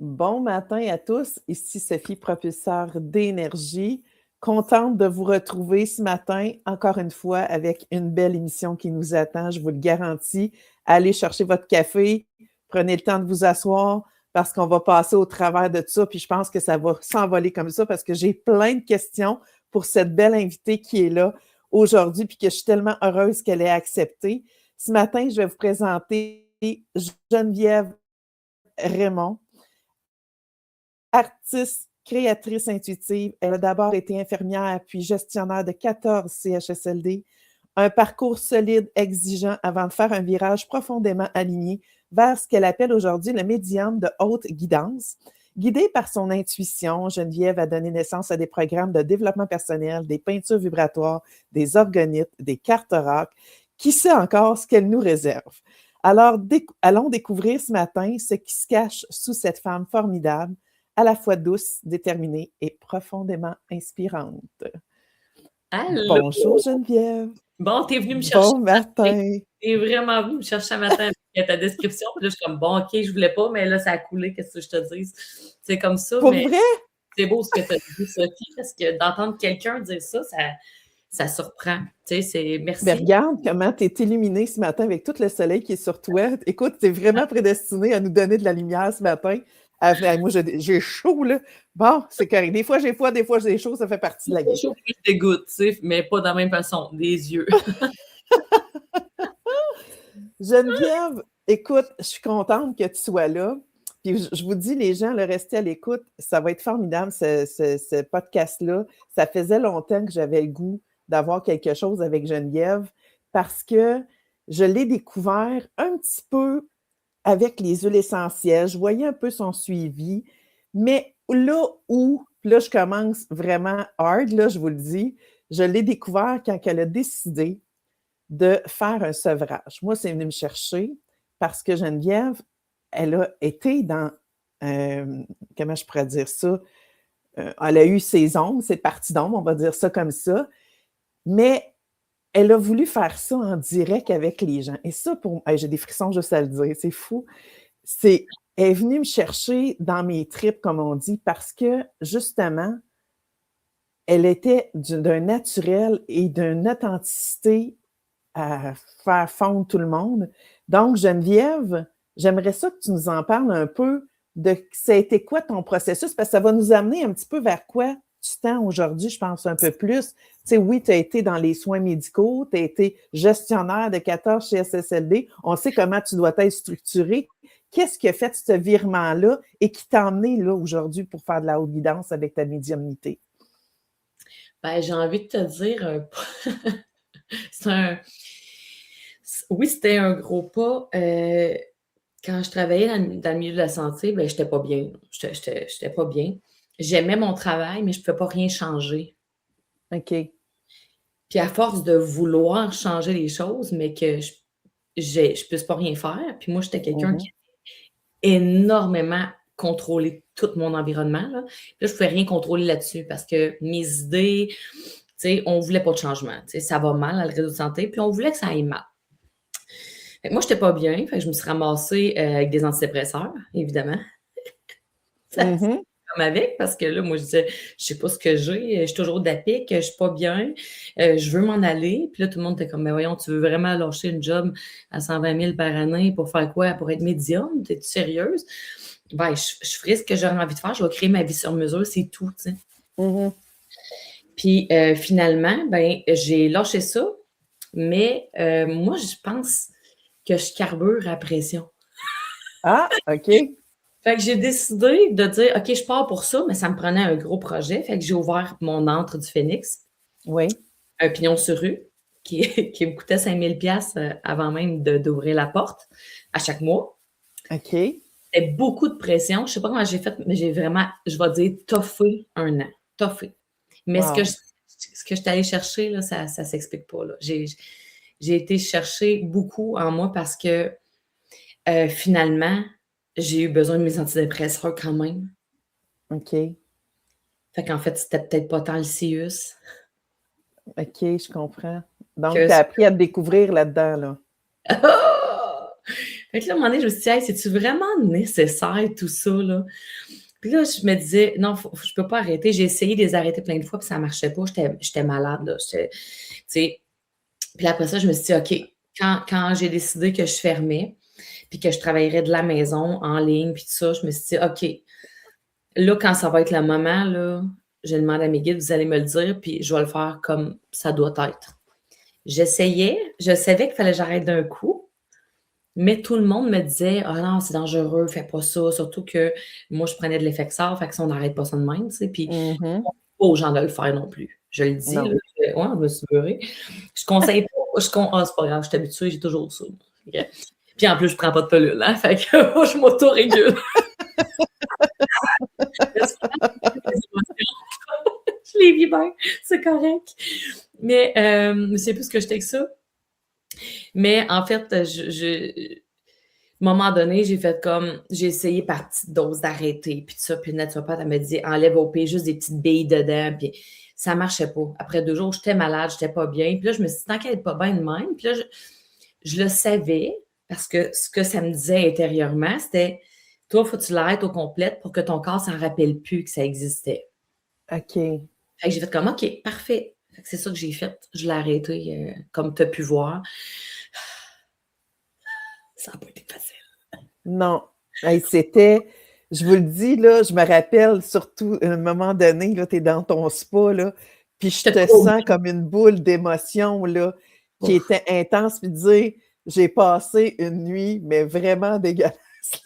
Bon matin à tous, ici Sophie, propulseur d'énergie. Contente de vous retrouver ce matin, encore une fois, avec une belle émission qui nous attend, je vous le garantis. Allez chercher votre café, prenez le temps de vous asseoir parce qu'on va passer au travers de ça, puis je pense que ça va s'envoler comme ça parce que j'ai plein de questions pour cette belle invitée qui est là aujourd'hui, puis que je suis tellement heureuse qu'elle ait accepté. Ce matin, je vais vous présenter Geneviève Raymond, artiste, créatrice intuitive. Elle a d'abord été infirmière puis gestionnaire de 14 CHSLD. Un parcours solide, exigeant avant de faire un virage profondément aligné vers ce qu'elle appelle aujourd'hui le médium de haute guidance. Guidée par son intuition, Geneviève a donné naissance à des programmes de développement personnel, des peintures vibratoires, des organites, des cartes oracle. Qui sait encore ce qu'elle nous réserve? Alors, allons découvrir ce matin ce qui se cache sous cette femme formidable, à la fois douce, déterminée et profondément inspirante. Allô? Bonjour Geneviève. Bon, t'es venue me chercher. Bon matin. T'es vraiment venue me chercher un matin avec ta description. Puis là, je suis comme, bon, OK, je voulais pas, mais là, ça a coulé, qu'est-ce que je te dis? C'est comme ça, Pour mais vrai? c'est beau ce que tu as dit, Sophie, parce que d'entendre quelqu'un dire ça surprend. Tu sais, c'est merci. Ben regarde comment tu es illuminée ce matin avec tout le soleil qui est sur toi. Écoute, tu es vraiment prédestinée à nous donner de la lumière ce matin. Moi, j'ai chaud, là. Bon, c'est correct. Des fois, j'ai froid, des fois, j'ai chaud. Ça fait partie de la game. Chaud, plus je dégoûte, tu sais, mais pas de la même façon, des yeux. Geneviève, écoute, je suis contente que tu sois là. Puis je vous dis, les gens, le rester à l'écoute, ça va être formidable, ce podcast-là. Ça faisait longtemps que j'avais le goût d'avoir quelque chose avec Geneviève parce que je l'ai découvert un petit peu avec les huiles essentielles. Je voyais un peu son suivi. Mais là, je commence vraiment hard, là, je vous le dis, je l'ai découvert quand elle a décidé de faire un sevrage. Moi, c'est venu me chercher parce que Geneviève, elle a été dans, comment je pourrais dire ça? Elle a eu ses ombres, ses parties d'ombre, on va dire ça comme ça, mais elle a voulu faire ça en direct avec les gens. Et ça, j'ai des frissons juste à le dire, c'est fou. Elle est venue me chercher dans mes tripes, comme on dit, parce que, justement, elle était d'un naturel et d'une authenticité à faire fondre tout le monde. Donc, Geneviève, j'aimerais ça que tu nous en parles un peu de ça a été quoi ton processus, parce que ça va nous amener un petit peu vers quoi tu tends aujourd'hui, je pense un peu plus. Tu sais, oui, tu as été dans les soins médicaux, tu as été gestionnaire de 14 chez SSLD, on sait comment tu dois être structuré. Qu'est-ce qui a fait ce virement-là et qui t'a emmené là aujourd'hui pour faire de la haute guidance avec ta médiumnité? Ben, j'ai envie de te dire, oui, c'était un gros pas. Quand je travaillais dans le milieu de la santé, ben, j'étais pas bien. J'étais pas bien. J'aimais mon travail, mais je ne pouvais pas rien changer. OK. Puis à force de vouloir changer les choses, mais que je puisse pas rien faire. Puis moi, j'étais quelqu'un qui énormément contrôlé tout mon environnement. Là. Puis là, je pouvais rien contrôler là-dessus parce que mes idées, tu sais, on voulait pas de changement. Tu sais, ça va mal à le réseau de santé, puis on voulait que ça aille mal. Fait que moi, j'étais pas bien. Fait que je me suis ramassée avec des antidépresseurs, évidemment. Comme avec, parce que là, moi, je disais, je sais pas ce que j'ai, je suis toujours d'apic, je suis pas bien, je veux m'en aller. Puis là, tout le monde était comme, mais voyons, tu veux vraiment lâcher une job à 120 000 par année pour faire quoi? Pour être médium? T'es-tu sérieuse? Ben, je ferai ce que j'aurais envie de faire, je vais créer ma vie sur mesure, c'est tout, tu sais. Puis finalement, ben, j'ai lâché ça, mais moi, je pense que je carbure à pression. Ah, OK. Fait que j'ai décidé de dire, OK, je pars pour ça, mais ça me prenait un gros projet. Fait que j'ai ouvert mon antre du Phénix. Oui. Un pignon sur rue qui me coûtait 5 000 $ avant même d'ouvrir la porte à chaque mois. OK. C'était beaucoup de pression. Je sais pas comment j'ai fait, mais j'ai vraiment, je vais dire, toffé un an. Toffé. Mais Wow. ce que je suis allée chercher, là, ça s'explique pas. Là. J'ai été chercher beaucoup en moi parce que finalement, j'ai eu besoin de mes antidépresseurs quand même. OK. Fait qu'en fait, c'était peut-être pas tant le CIUS. OK, je comprends. Donc, tu as appris à te découvrir là-dedans, là. Fait que là, à un moment donné, je me suis dit: «Hey, c'est-tu vraiment nécessaire tout ça, là?» Puis là, je me disais: «Non, je peux pas arrêter». J'ai essayé de les arrêter plein de fois, puis ça marchait pas. J'étais malade, là. Tu sais, puis après ça, je me suis dit: «OK». Quand j'ai décidé que je fermais, puis que je travaillerais de la maison, en ligne, puis tout ça, je me suis dit: «OK, là, quand ça va être le moment, là, je demande à mes guides, vous allez me le dire, puis je vais le faire comme ça doit être». J'essayais, je savais qu'il fallait que j'arrête d'un coup, mais tout le monde me disait: «Ah non, c'est dangereux, fais pas ça». Surtout que moi, je prenais de l'Effexor, fait que ça, on n'arrête pas ça de même, tu sais, puis Mhm. pas aux gens de le faire non plus. Je le dis, là, Non. ouais, je me suis beurrée. Je conseille pas, c'est pas grave, je suis habituée, j'ai toujours ça. OK. Puis en plus, je prends pas de pilule, hein, fait que moi, je m'auto-régule. Je les vis bien, c'est correct. Mais c'est plus que j'étais que ça. Mais en fait, à un moment donné, j'ai fait comme, j'ai essayé par petites doses d'arrêter, puis tout ça, puis le naturopathe, elle me dit, enlève au pire juste des petites billes dedans, puis ça marchait pas. Après 2 jours, j'étais malade, j'étais pas bien, puis là, je me suis dit, tant qu'elle est pas bien de même, puis là, je le savais, parce que ce que ça me disait intérieurement, c'était, toi, faut que tu l'arrêtes au complet pour que ton corps s'en rappelle plus que ça existait. OK. Fait que j'ai fait comme, OK, parfait. Fait que c'est ça que j'ai fait. Je l'ai arrêté, comme tu as pu voir. Ça n'a pas été facile. Non. Hey, c'était, je vous le dis, là, je me rappelle surtout, à un moment donné, là, tu es dans ton spa, là, puis je J'étais te trop sens comme une boule d'émotion, là, qui ouf. était intense, puis dire, j'ai passé une nuit, mais vraiment dégueulasse,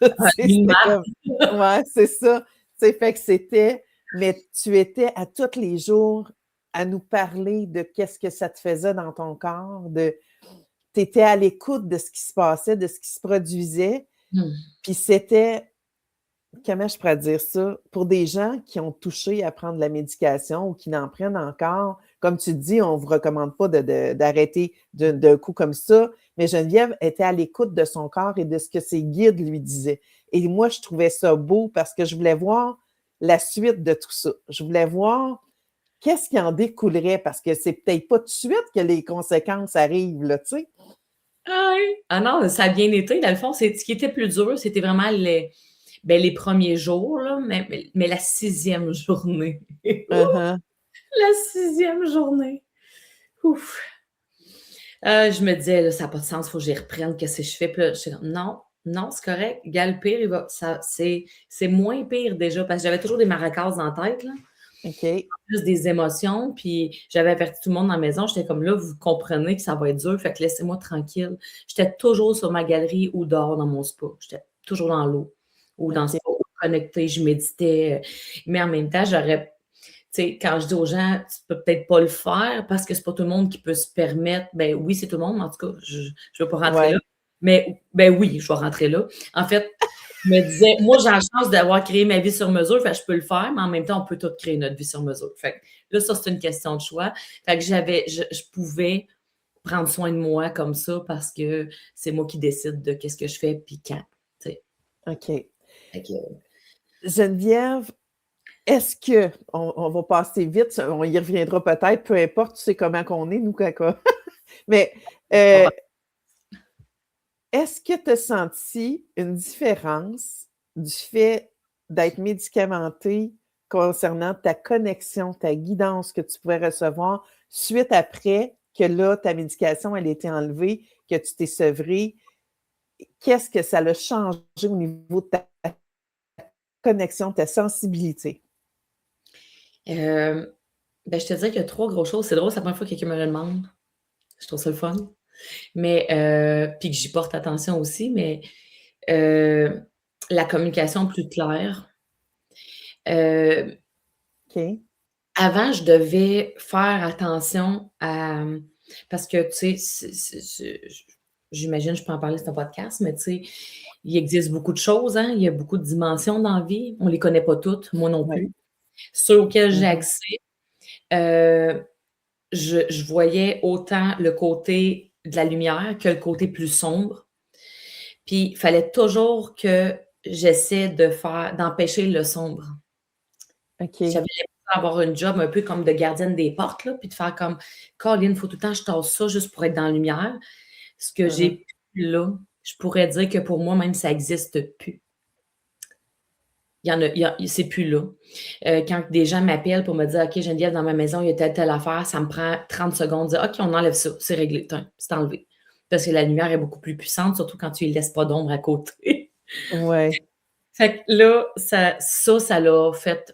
là, tu Ah, sais, une c'était marque. comme, ouais, c'est ça. Tu sais, fait que c'était, mais tu étais à tous les jours à nous parler de qu'est-ce que ça te faisait dans ton corps, tu étais à l'écoute de ce qui se passait, de ce qui se produisait, Mmh. puis c'était, comment je pourrais dire ça? Pour des gens qui ont touché à prendre la médication ou qui n'en prennent encore, comme tu dis, on ne vous recommande pas d'arrêter d'un coup comme ça, mais Geneviève était à l'écoute de son corps et de ce que ses guides lui disaient. Et moi, je trouvais ça beau parce que je voulais voir la suite de tout ça. Je voulais voir qu'est-ce qui en découlerait parce que c'est peut-être pas tout de suite que les conséquences arrivent, là, tu sais. Ah oui. Ah non, ça a bien été. Dans le fond, ce qui était plus dur, c'était vraiment les premiers jours, là, mais la 6e journée. Uh-huh. La 6e journée. Ouf. Je me disais, là, ça n'a pas de sens, il faut que j'y reprenne, qu'est-ce que je fais? Puis là, j'étais comme, non, non, c'est correct. Gars, le pire, c'est moins pire déjà, parce que j'avais toujours des maracas dans la tête, là, OK. plus des émotions, puis j'avais averti tout le monde dans la maison. J'étais comme, là, vous comprenez que ça va être dur, fait que laissez-moi tranquille. J'étais toujours sur ma galerie ou dehors dans mon spa. J'étais toujours dans l'eau ou dans le OK. spa, connectée, je méditais. Mais en même temps, tu sais, quand je dis aux gens, tu peux peut-être pas le faire parce que c'est pas tout le monde qui peut se permettre. Ben oui, c'est tout le monde, mais en tout cas, je ne veux pas rentrer là. Ouais. Mais ben oui, je vais rentrer là. En fait, je me disais, moi, j'ai la chance d'avoir créé ma vie sur mesure, fait que je peux le faire, mais en même temps, on peut tout créer notre vie sur mesure. Fait que là, ça, c'est une question de choix. Fait que je pouvais prendre soin de moi comme ça parce que c'est moi qui décide de qu'est-ce que je fais puis quand. Tu sais. OK. Fait que, Geneviève, est-ce que on va passer vite, on y reviendra peut-être, peu importe, tu sais comment qu'on est, nous, quand mais on va- est-ce que tu as senti une différence du fait d'être médicamentée concernant ta connexion, ta guidance que tu pouvais recevoir suite après que là, ta médication, elle a été enlevée, que tu t'es sevrée? Qu'est-ce que ça a changé au niveau de ta connexion, ta sensibilité? Ben, je te dirais qu'il y a 3 grosses choses. C'est drôle, c'est la première fois que quelqu'un me le demande. Je trouve ça le fun. Mais, puis que j'y porte attention aussi, mais, heu, la communication plus claire. Heu, OK. Avant, je devais faire attention à, parce que, tu sais, j'imagine, je peux en parler, c'est un podcast, mais tu sais, il existe beaucoup de choses, hein, il y a beaucoup de dimensions dans la vie. On les connaît pas toutes, moi non Ouais. plus. Ceux auxquels j'ai Mmh. accès, heu, je voyais autant le côté de la lumière que le côté plus sombre. Puis il fallait toujours que j'essaie d'empêcher le sombre. OK. J'avais l'impression d'avoir une job un peu comme de gardienne des portes, là, puis de faire comme: «Caroline, faut tout le temps que je tasse ça juste pour être dans la lumière». Ce que Mmh. j'ai plus là, je pourrais dire que pour moi, même, ça n'existe plus. C'est plus là. Quand des gens m'appellent pour me dire: «OK, Geneviève, dans ma maison, il y a telle affaire», ça me prend 30 secondes de dire: «OK, on enlève ça, c'est réglé, c'est enlevé». Parce que la lumière est beaucoup plus puissante, surtout quand tu ne laisses pas d'ombre à côté. Ouais. Fait que là, ça l'a fait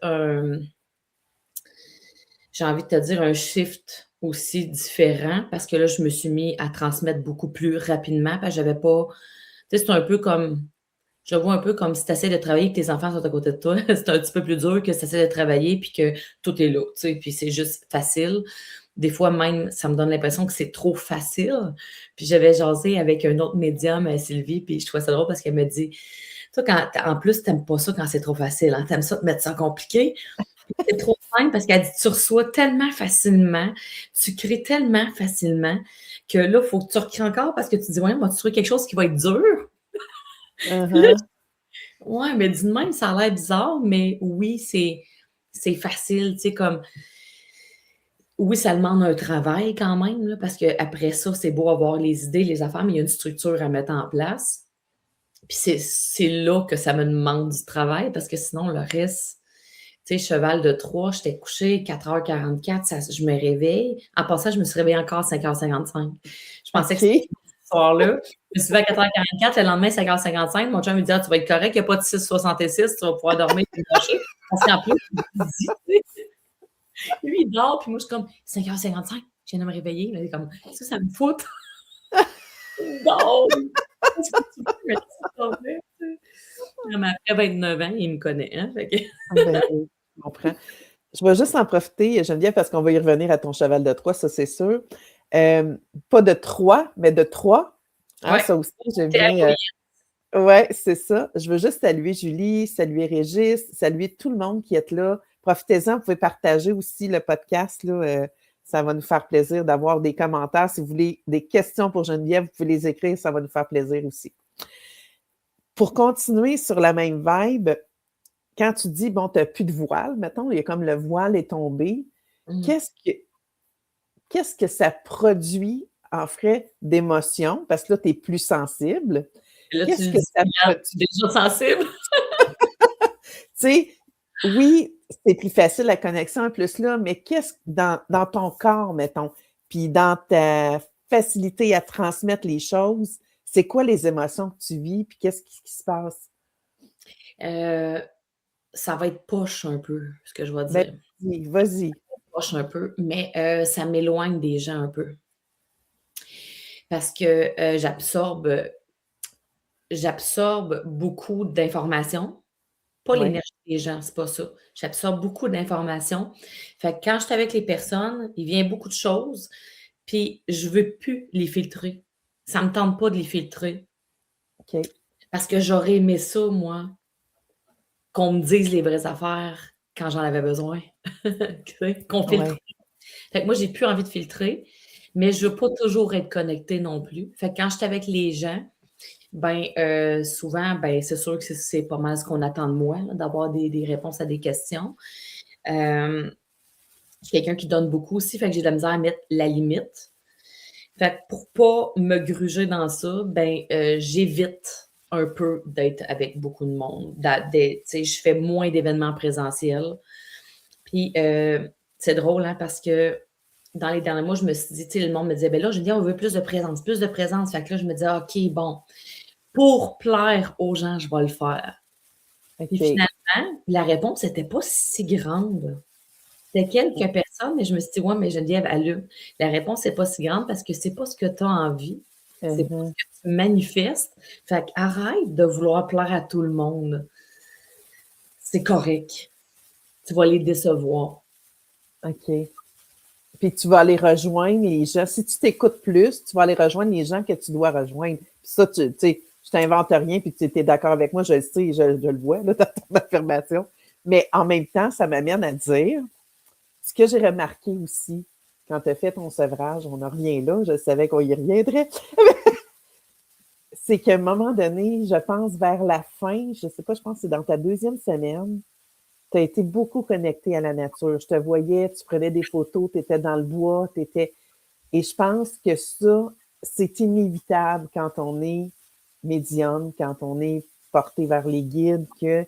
j'ai envie de te dire, un shift aussi différent parce que là, je me suis mis à transmettre beaucoup plus rapidement parce que j'avais pas, tu sais, c'est un peu comme, je le vois un peu comme si tu essaies de travailler et que tes enfants sont à côté de toi. C'est un petit peu plus dur que si tu essaies de travailler puis que tout est là, tu sais, puis c'est juste facile. Des fois même, ça me donne l'impression que c'est trop facile. Puis j'avais jasé avec un autre médium, Sylvie, puis je trouvais ça drôle parce qu'elle me dit: «Toi, en plus, t'aimes pas ça quand c'est trop facile, hein? Tu ça te mettre ça compliqué?» C'est trop simple parce qu'elle dit: «Tu reçois tellement facilement, tu crées tellement facilement que là, il faut que tu recrées encore parce que tu dis: "Voyons, vas-tu trouver quelque chose qui va être dur?"» Puis là, Uh-huh. ouais, mais dit de même, ça a l'air bizarre, mais oui, c'est facile, tu sais, comme oui, ça demande un travail quand même, là, parce qu'après ça, c'est beau avoir les idées, les affaires, mais il y a une structure à mettre en place. Puis c'est là que ça me demande du travail parce que sinon, le reste, tu sais, cheval de Troie, j'étais couchée 4h44, je me réveille. En passant, je me suis réveillée encore à 5h55. Je pensais que c'était OK. fini ce soir-là. Je me suis levée à 4h44, le lendemain, 5h55. Mon chum me dit: «Ah, tu vas être correct, il n'y a pas de 6,66, tu vas pouvoir dormir et te coucher». Parce qu'en plus, il dit, lui, il dort, puis moi, je suis comme 5h55, je viens de me réveiller. Là, il est comme: Ça me fout. Non! Qu'est-ce que tu veux? Mais tu dormais, tu sais. Non, mais après 29 ans, il me connaît, hein, fait que Ah ben oui, je comprends. Je vais juste en profiter, Geneviève, parce qu'on va y revenir à ton cheval de Troie, ça, c'est sûr. Pas de Troie, mais de Troie. Hein, ouais, ça aussi, j'aime c'est bien. Halloween. Ouais, c'est ça. Je veux juste saluer Julie, saluer Régis, saluer tout le monde qui est là. Profitez-en, vous pouvez partager aussi le podcast, là. Ça va nous faire plaisir d'avoir des commentaires. Si vous voulez des questions pour Geneviève, vous pouvez les écrire, ça va nous faire plaisir aussi. Pour continuer sur la même vibe, quand tu dis, bon, tu n'as plus de voile, mettons, il y a comme le voile est tombé, Mmh. qu'est-ce que, qu'est-ce que ça produit en frais d'émotion? Parce que là, tu es plus sensible. Et là, tu Qu'est-ce le que dis, ça regarde, produit? je suis déjà sensible. Tu sais, oui, c'est plus facile la connexion en plus là, mais qu'est-ce dans ton corps, mettons, puis dans ta facilité à transmettre les choses, c'est quoi les émotions que tu vis, puis qu'est-ce qui se passe? Heu, Ça va être poche un peu, ce que je vais Ben, dire. vas-y, vas-y. Poche un peu, mais ça m'éloigne des gens un peu parce que, j'absorbe beaucoup d'informations, pas Oui, l'énergie des gens, c'est pas ça. J'absorbe beaucoup d'informations. Fait que quand je suis avec les personnes, il vient beaucoup de choses, puis je veux plus les filtrer. Ça me tente pas de les filtrer OK. parce que j'aurais aimé ça, moi, qu'on me dise les vraies affaires quand j'en avais besoin. Tu sais? Qu'on filtre. Ouais, Fait que moi, j'ai plus envie de filtrer, mais je veux pas toujours être connectée non plus. Fait que quand je suis avec les gens, ben, souvent, ben, c'est sûr que c'est pas mal ce qu'on attend de moi, là, d'avoir des réponses à des questions. Hem, je suis quelqu'un qui donne beaucoup aussi, fait que j'ai de la misère à mettre la limite. Fait que pour pas me gruger dans ça, ben, j'évite un peu d'être avec beaucoup de monde. Tu sais, je fais moins d'événements présentiels. Puis, c'est drôle, hein, parce que dans les derniers mois, je me suis dit, tu sais, le monde me disait: «Ben là, je dis on veut plus de présence, plus de présence». Fait que là, je me disais: «Ah, OK, bon, pour plaire aux gens, je vais le faire». Puis OK. finalement, la réponse était pas si grande. C'était quelques personnes, mais je me suis dit: «Ouais, mais Geneviève, allume. La réponse est pas si grande parce que c'est pas ce que tu as envie, c'est pas ce Mmh. que tu manifestes. Fait qu'arrête de vouloir plaire à tout le monde. C'est correct. Tu vas les décevoir». OK. Puis tu vas aller rejoindre les gens. Si tu t'écoutes plus, tu vas aller rejoindre les gens que tu dois rejoindre. Puis ça, tu sais, je t'invente rien, puis tu es d'accord avec moi, je le sais, je le vois là, dans ton affirmation. Mais en même temps, ça m'amène à dire, ce que j'ai remarqué aussi, quand tu as fait ton sevrage, on en revient là, je savais qu'on y reviendrait, c'est qu'à un moment donné, je pense vers la fin, je sais pas, je pense que c'est dans ta deuxième semaine, tu as été beaucoup connecté à la nature. Je te voyais, tu prenais des photos, tu étais dans le bois, tu étais. Et je pense que ça, c'est inévitable quand on est médium, quand on est porté vers les guides, que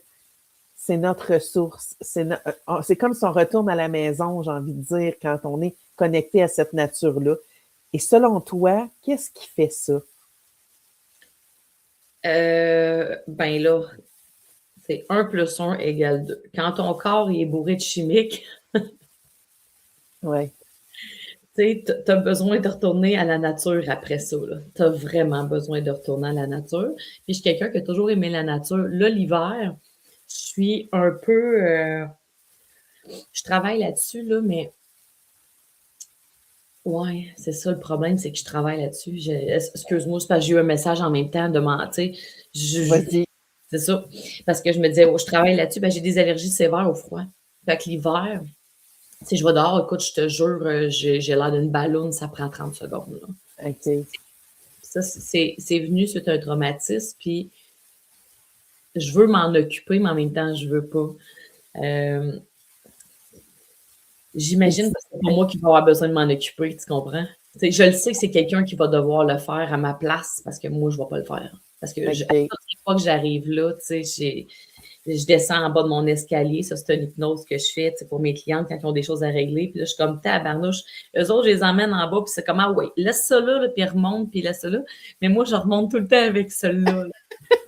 c'est notre ressource. C'est comme si on retourne à la maison, j'ai envie de dire, quand on est connecté à cette nature-là. Et selon toi, qu'est-ce qui fait ça? Ben là, c'est 1 + 1 = 2. Quand ton corps il est bourré de chimiques, Oui, tu as besoin de retourner à la nature après ça. Tu as vraiment besoin de retourner à la nature. Puis je suis quelqu'un qui a toujours aimé la nature. Là, l'hiver, je suis un peu. Je travaille là-dessus, là, mais ouais, c'est ça le problème, c'est que je travaille là-dessus. Excuse-moi, c'est parce que j'ai eu un message en même temps de mentir. vas-y. C'est ça. Parce que je me disais, oh, je travaille là-dessus, ben, j'ai des allergies sévères au froid. Fait que l'hiver, si je vais dehors, écoute, je te jure, j'ai l'air d'une balloune, ça prend 30 secondes. Là. OK. Ça, c'est venu suite à un traumatisme, puis je veux m'en occuper, mais en même temps, je veux pas. Euh, J'imagine que c'est pas moi qui vais avoir besoin de m'en occuper, tu comprends? T'sais, je le sais que c'est quelqu'un qui va devoir le faire à ma place parce que moi, je ne vais pas le faire. Parce que à OK. chaque fois que j'arrive là, je descends en bas de mon escalier. Ça, c'est une hypnose que je fais pour mes clientes quand ils ont des choses à régler. Puis là, je suis comme tabarnouche. Eux autres, je les emmène en bas, puis c'est comme, ah oui, laisse ça là, puis remonte, puis laisse ça là. Mais moi, je remonte tout le temps avec celle-là. Là,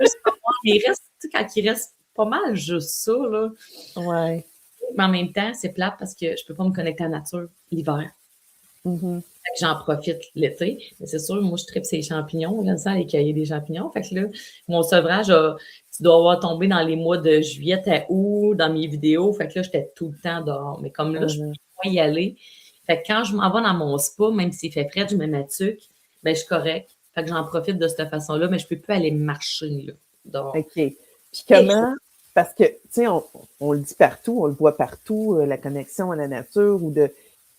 je suis comme, ah, mais il reste, quand il reste pas mal juste ça, là. Ouais. Mais en même temps, c'est plate parce que je peux pas me connecter à la nature l'hiver. Mhm. Fait que j'en profite l'été. Mais c'est sûr, moi, je tripe ces champignons. J'aime ça aller cueillir des champignons. Fait que là, mon sevrage, tu dois avoir tombé dans les mois de juillet à août, dans mes vidéos. Fait que là, j'étais tout le temps dehors. Mais comme là, je peux pas y aller. Fait que quand je m'en vais dans mon spa, même s'il fait frais, je mets ma tuque, ben, je suis correcte. Fait que j'en profite de cette façon-là, mais je peux plus aller marcher, là, dehors. OK. Puis comment, parce que, tu sais, on le dit partout, on le voit partout, la connexion à la nature ou de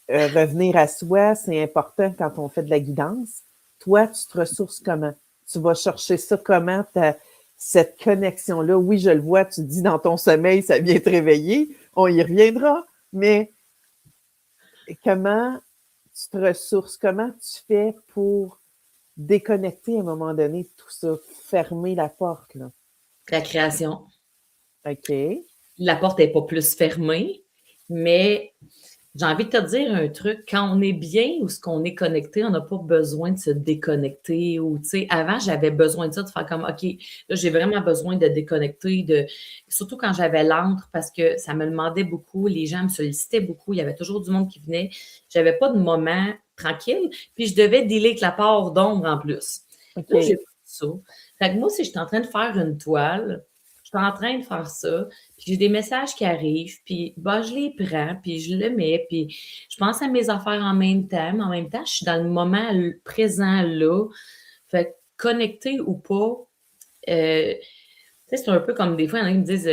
revenir à soi, c'est important quand on fait de la guidance. Toi, tu te ressources comment? Tu vas chercher ça comment, cette connexion-là? Oui, je le vois, tu dis dans ton sommeil, ça vient te réveiller, on y reviendra, mais comment tu te ressources? Comment tu fais pour déconnecter à un moment donné de tout ça, fermer la porte, là? La création. OK. La porte n'est pas plus fermée, mais j'ai envie de te dire un truc, quand on est bien ou ce qu'on est connecté, on n'a pas besoin de se déconnecter ou, tu sais, avant, j'avais besoin de ça, de faire comme, OK, là, j'ai vraiment besoin de déconnecter, surtout quand j'avais l'antre, parce que ça me demandait beaucoup, les gens me sollicitaient beaucoup, il y avait toujours du monde qui venait, j'avais pas de moment tranquille, puis je devais dealer avec la part d'ombre en plus. Là, OK. j'ai pas ça. Fait que moi, si je suis en train de faire une toile, je suis en train de faire ça, puis j'ai des messages qui arrivent, puis bah, je les prends, puis je le mets, puis je pense à mes affaires en même temps, mais en même temps, je suis dans le moment présent là. Fait que connecté ou pas, tu sais, c'est un peu comme des fois, il y en a qui me disent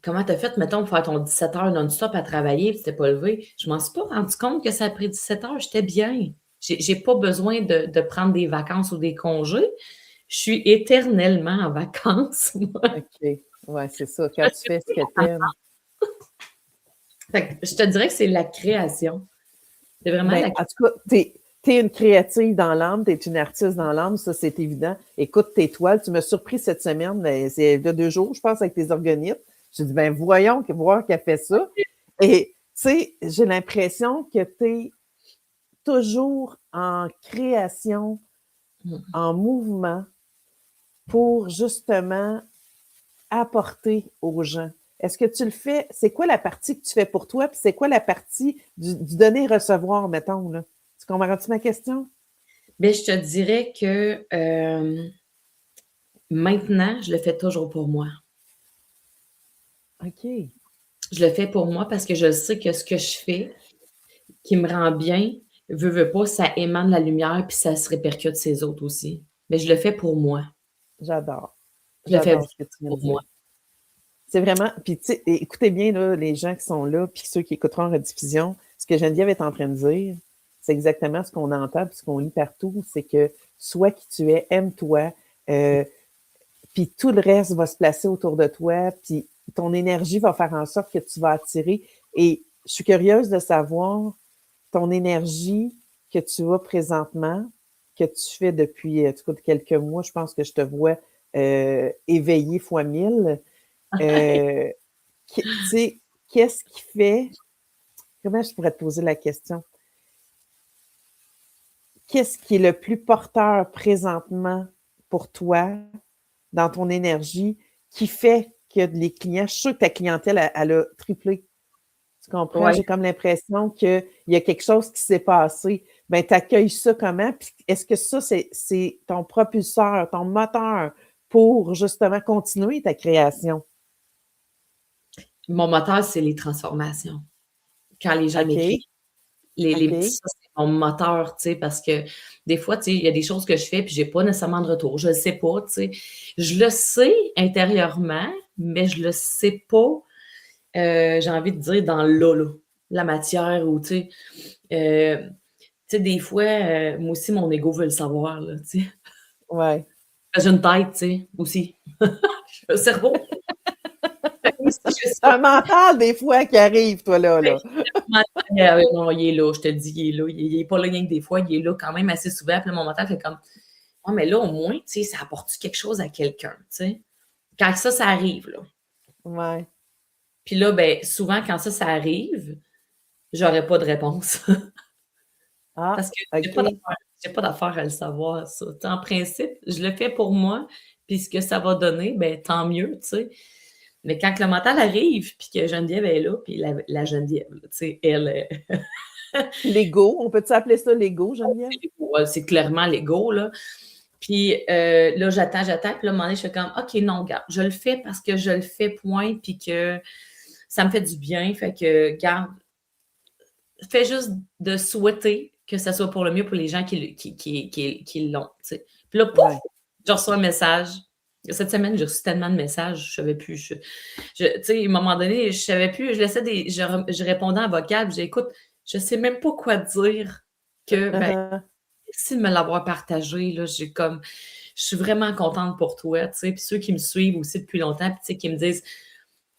comment t'as fait, mettons, pour faire ton 17 heures non-stop à travailler, puis tu t'es pas levé. Je m'en suis pas rendu compte que ça a pris 17 heures, j'étais bien. J'ai pas besoin de prendre des vacances ou des congés. Je suis éternellement en vacances, moi. OK. Ouais, c'est ça. Quand tu fais ce que tu aimes. Fait que je te dirais que c'est la création. C'est vraiment Ben, la en tout cas, t'es une créative dans l'âme, t'es une artiste dans l'âme, ça, c'est évident. Écoute tes toiles. Tu m'as surpris cette semaine, mais c'est il y a 2 jours, je pense, avec tes organites. J'ai dit, ben, voyons, voir qu'elle fait ça. Et, tu sais, j'ai l'impression que t'es toujours en création, Mmh. en mouvement pour justement apporter aux gens. Est-ce que tu le fais? C'est quoi la partie que tu fais pour toi? Puis c'est quoi la partie du donner-recevoir, mettons, là? Tu comprends-tu ma question? Beh, je te dirais que, maintenant, je le fais toujours pour moi. OK. Je le fais pour moi parce que je sais que ce que je fais, qui me rend bien, veut pas, ça émane la lumière puis ça se répercute sur les autres aussi. Mais je le fais pour moi. J'adore. Je le fais J'adore vraiment ce que tu viens de pour dire. moi. C'est vraiment, puis tu sais, écoutez bien, là, les gens qui sont là, puis ceux qui écouteront en rediffusion, ce que Geneviève est en train de dire, c'est exactement ce qu'on entend, puis ce qu'on lit partout, c'est que sois qui tu es, aime-toi, euh, puis tout le reste va se placer autour de toi, puis ton énergie va faire en sorte que tu vas attirer. Et je suis curieuse de savoir ton énergie que tu as présentement, que tu fais depuis, en tout cas, quelques mois, je pense que je te vois éveillé fois 1000. Tu sais, qu'est-ce qui fait... Comment je pourrais te poser la question? Qu'est-ce qui est le plus porteur présentement pour toi dans ton énergie qui fait que les clients, je suis sûre que ta clientèle, elle a triplé. Tu comprends? Ouais. J'ai comme l'impression qu'il y a quelque chose qui s'est passé. Ben, tu accueilles ça comment? Puis est-ce que ça, c'est ton propulseur, ton moteur pour justement continuer ta création? Mon moteur, c'est les transformations. Quand les gens OK. m'écrivent, OK. ça, c'est mon moteur, tu sais, parce que des fois, tu sais, il y a des choses que je fais puis j'ai pas nécessairement de retour. Je le sais pas, tu sais. Je le sais intérieurement, mais je le sais pas, j'ai envie de dire dans la matière ou, tu sais, des fois, moi aussi, mon ego veut le savoir, là, tu sais. Ouais. J'ai une tête, tu sais, aussi. J'ai un cerveau. Moi aussi, je sais C'est un mental, des fois, qui arrive, toi, là. non, il est là, je te dis, il est là. Il est pas là rien que des fois, il est là quand même assez souvent. Puis là, mon mental fait comme, ouais, mais là, au moins, tu sais, ça apporte quelque chose à quelqu'un, tu sais. Quand ça arrive, là. Ouais. Puis là, ben, souvent, quand ça arrive, j'aurais pas de réponse. Ah, Parce que OK. j'ai pas d'affaire à le savoir, ça. Tu sais, en principe, je le fais pour moi, puis ce que ça va donner, ben, tant mieux, tu sais. Mais quand le mental arrive, puis que Geneviève est là, puis la Geneviève, là, tu sais, elle, L'ego, on peut-tu appeler ça l'ego, Geneviève? ouais, c'est clairement l'ego, là. Puis là, j'attends, puis là, à un moment donné, je fais comme, OK, non, regarde, je le fais parce que je le fais, point, puis que ça me fait du bien. Fait que, regarde, fais juste de souhaiter que ça soit pour le mieux pour les gens qui l'ont, tu sais. Puis là, pouf, Ouais. je reçois un message. Cette semaine, j'ai reçu tellement de messages, je savais plus. Tu sais, à un moment donné, je savais plus, je répondais en vocal, puis j'ai écoute, je sais même pas quoi dire que, ben, merci de me l'avoir partagé, là, je suis vraiment contente pour toi, tu sais, puis ceux qui me suivent aussi depuis longtemps, puis tu sais, qui me disent,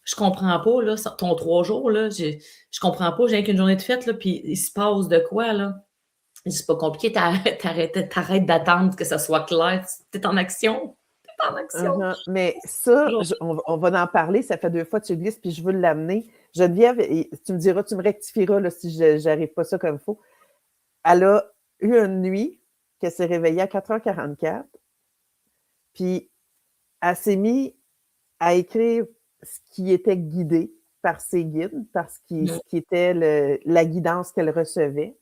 je comprends pas, là, ton 3 jours, là, je comprends pas, j'ai qu'une journée de fête, là, puis il se passe de quoi, là? C'est pas compliqué, t'arrêtes d'attendre que ça soit clair, t'es en action, t'es en action. Mais ça, on va en parler, ça fait 2 fois que tu glisses, puis je veux l'amener. Geneviève, tu me diras, tu me rectifieras là, si j'arrive pas ça comme il faut. Elle a eu une nuit qu'elle s'est réveillée à 4h44, puis elle s'est mise à écrire ce qui était guidé par ses guides, par ce qui était la guidance qu'elle recevait.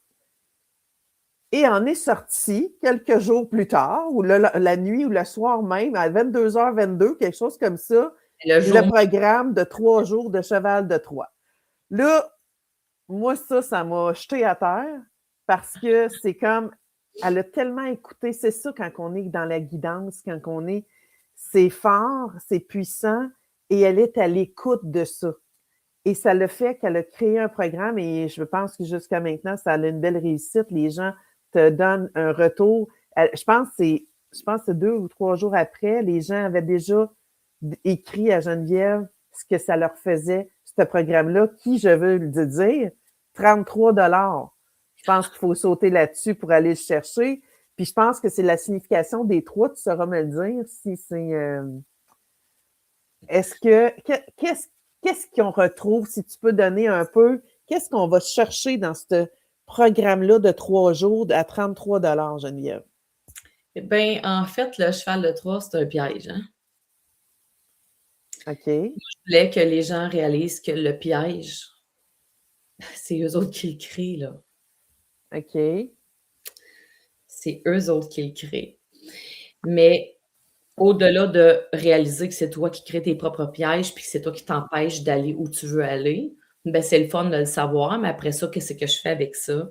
Et en est sortie quelques jours plus tard, ou la nuit ou le soir même, à 22h22, quelque chose comme ça, le programme de 3 jours de Cheval de Troie. Là, moi, ça m'a jeté à terre parce que c'est comme, elle a tellement écouté, c'est ça quand on est dans la guidance, quand on est, c'est fort, c'est puissant, et elle est à l'écoute de ça. Et ça le fait qu'elle a créé un programme et je pense que jusqu'à maintenant, ça a une belle réussite. Les gens te donnent un retour. Je pense que c'est 2 ou 3 jours après, les gens avaient déjà écrit à Geneviève ce que ça leur faisait, ce programme-là, qui, je veux le dire, 33 $. Je pense qu'il faut sauter là-dessus pour aller le chercher. Puis je pense que c'est la signification des 3, tu sauras me le dire, si c'est... Qu'est-ce qu'on retrouve, si tu peux donner un peu, qu'est-ce qu'on va chercher dans ce programme-là de 3 jours à 33 $, Geneviève? Ben, en fait, le cheval de Troie, c'est un piège, hein? OK. Je voulais que les gens réalisent que le piège, c'est eux autres qui le créent, là. OK. C'est eux autres qui le créent. Mais au-delà de réaliser que c'est toi qui crées tes propres pièges, puis que c'est toi qui t'empêches d'aller où tu veux aller, ben c'est le fun de le savoir, mais après ça, qu'est-ce que je fais avec ça?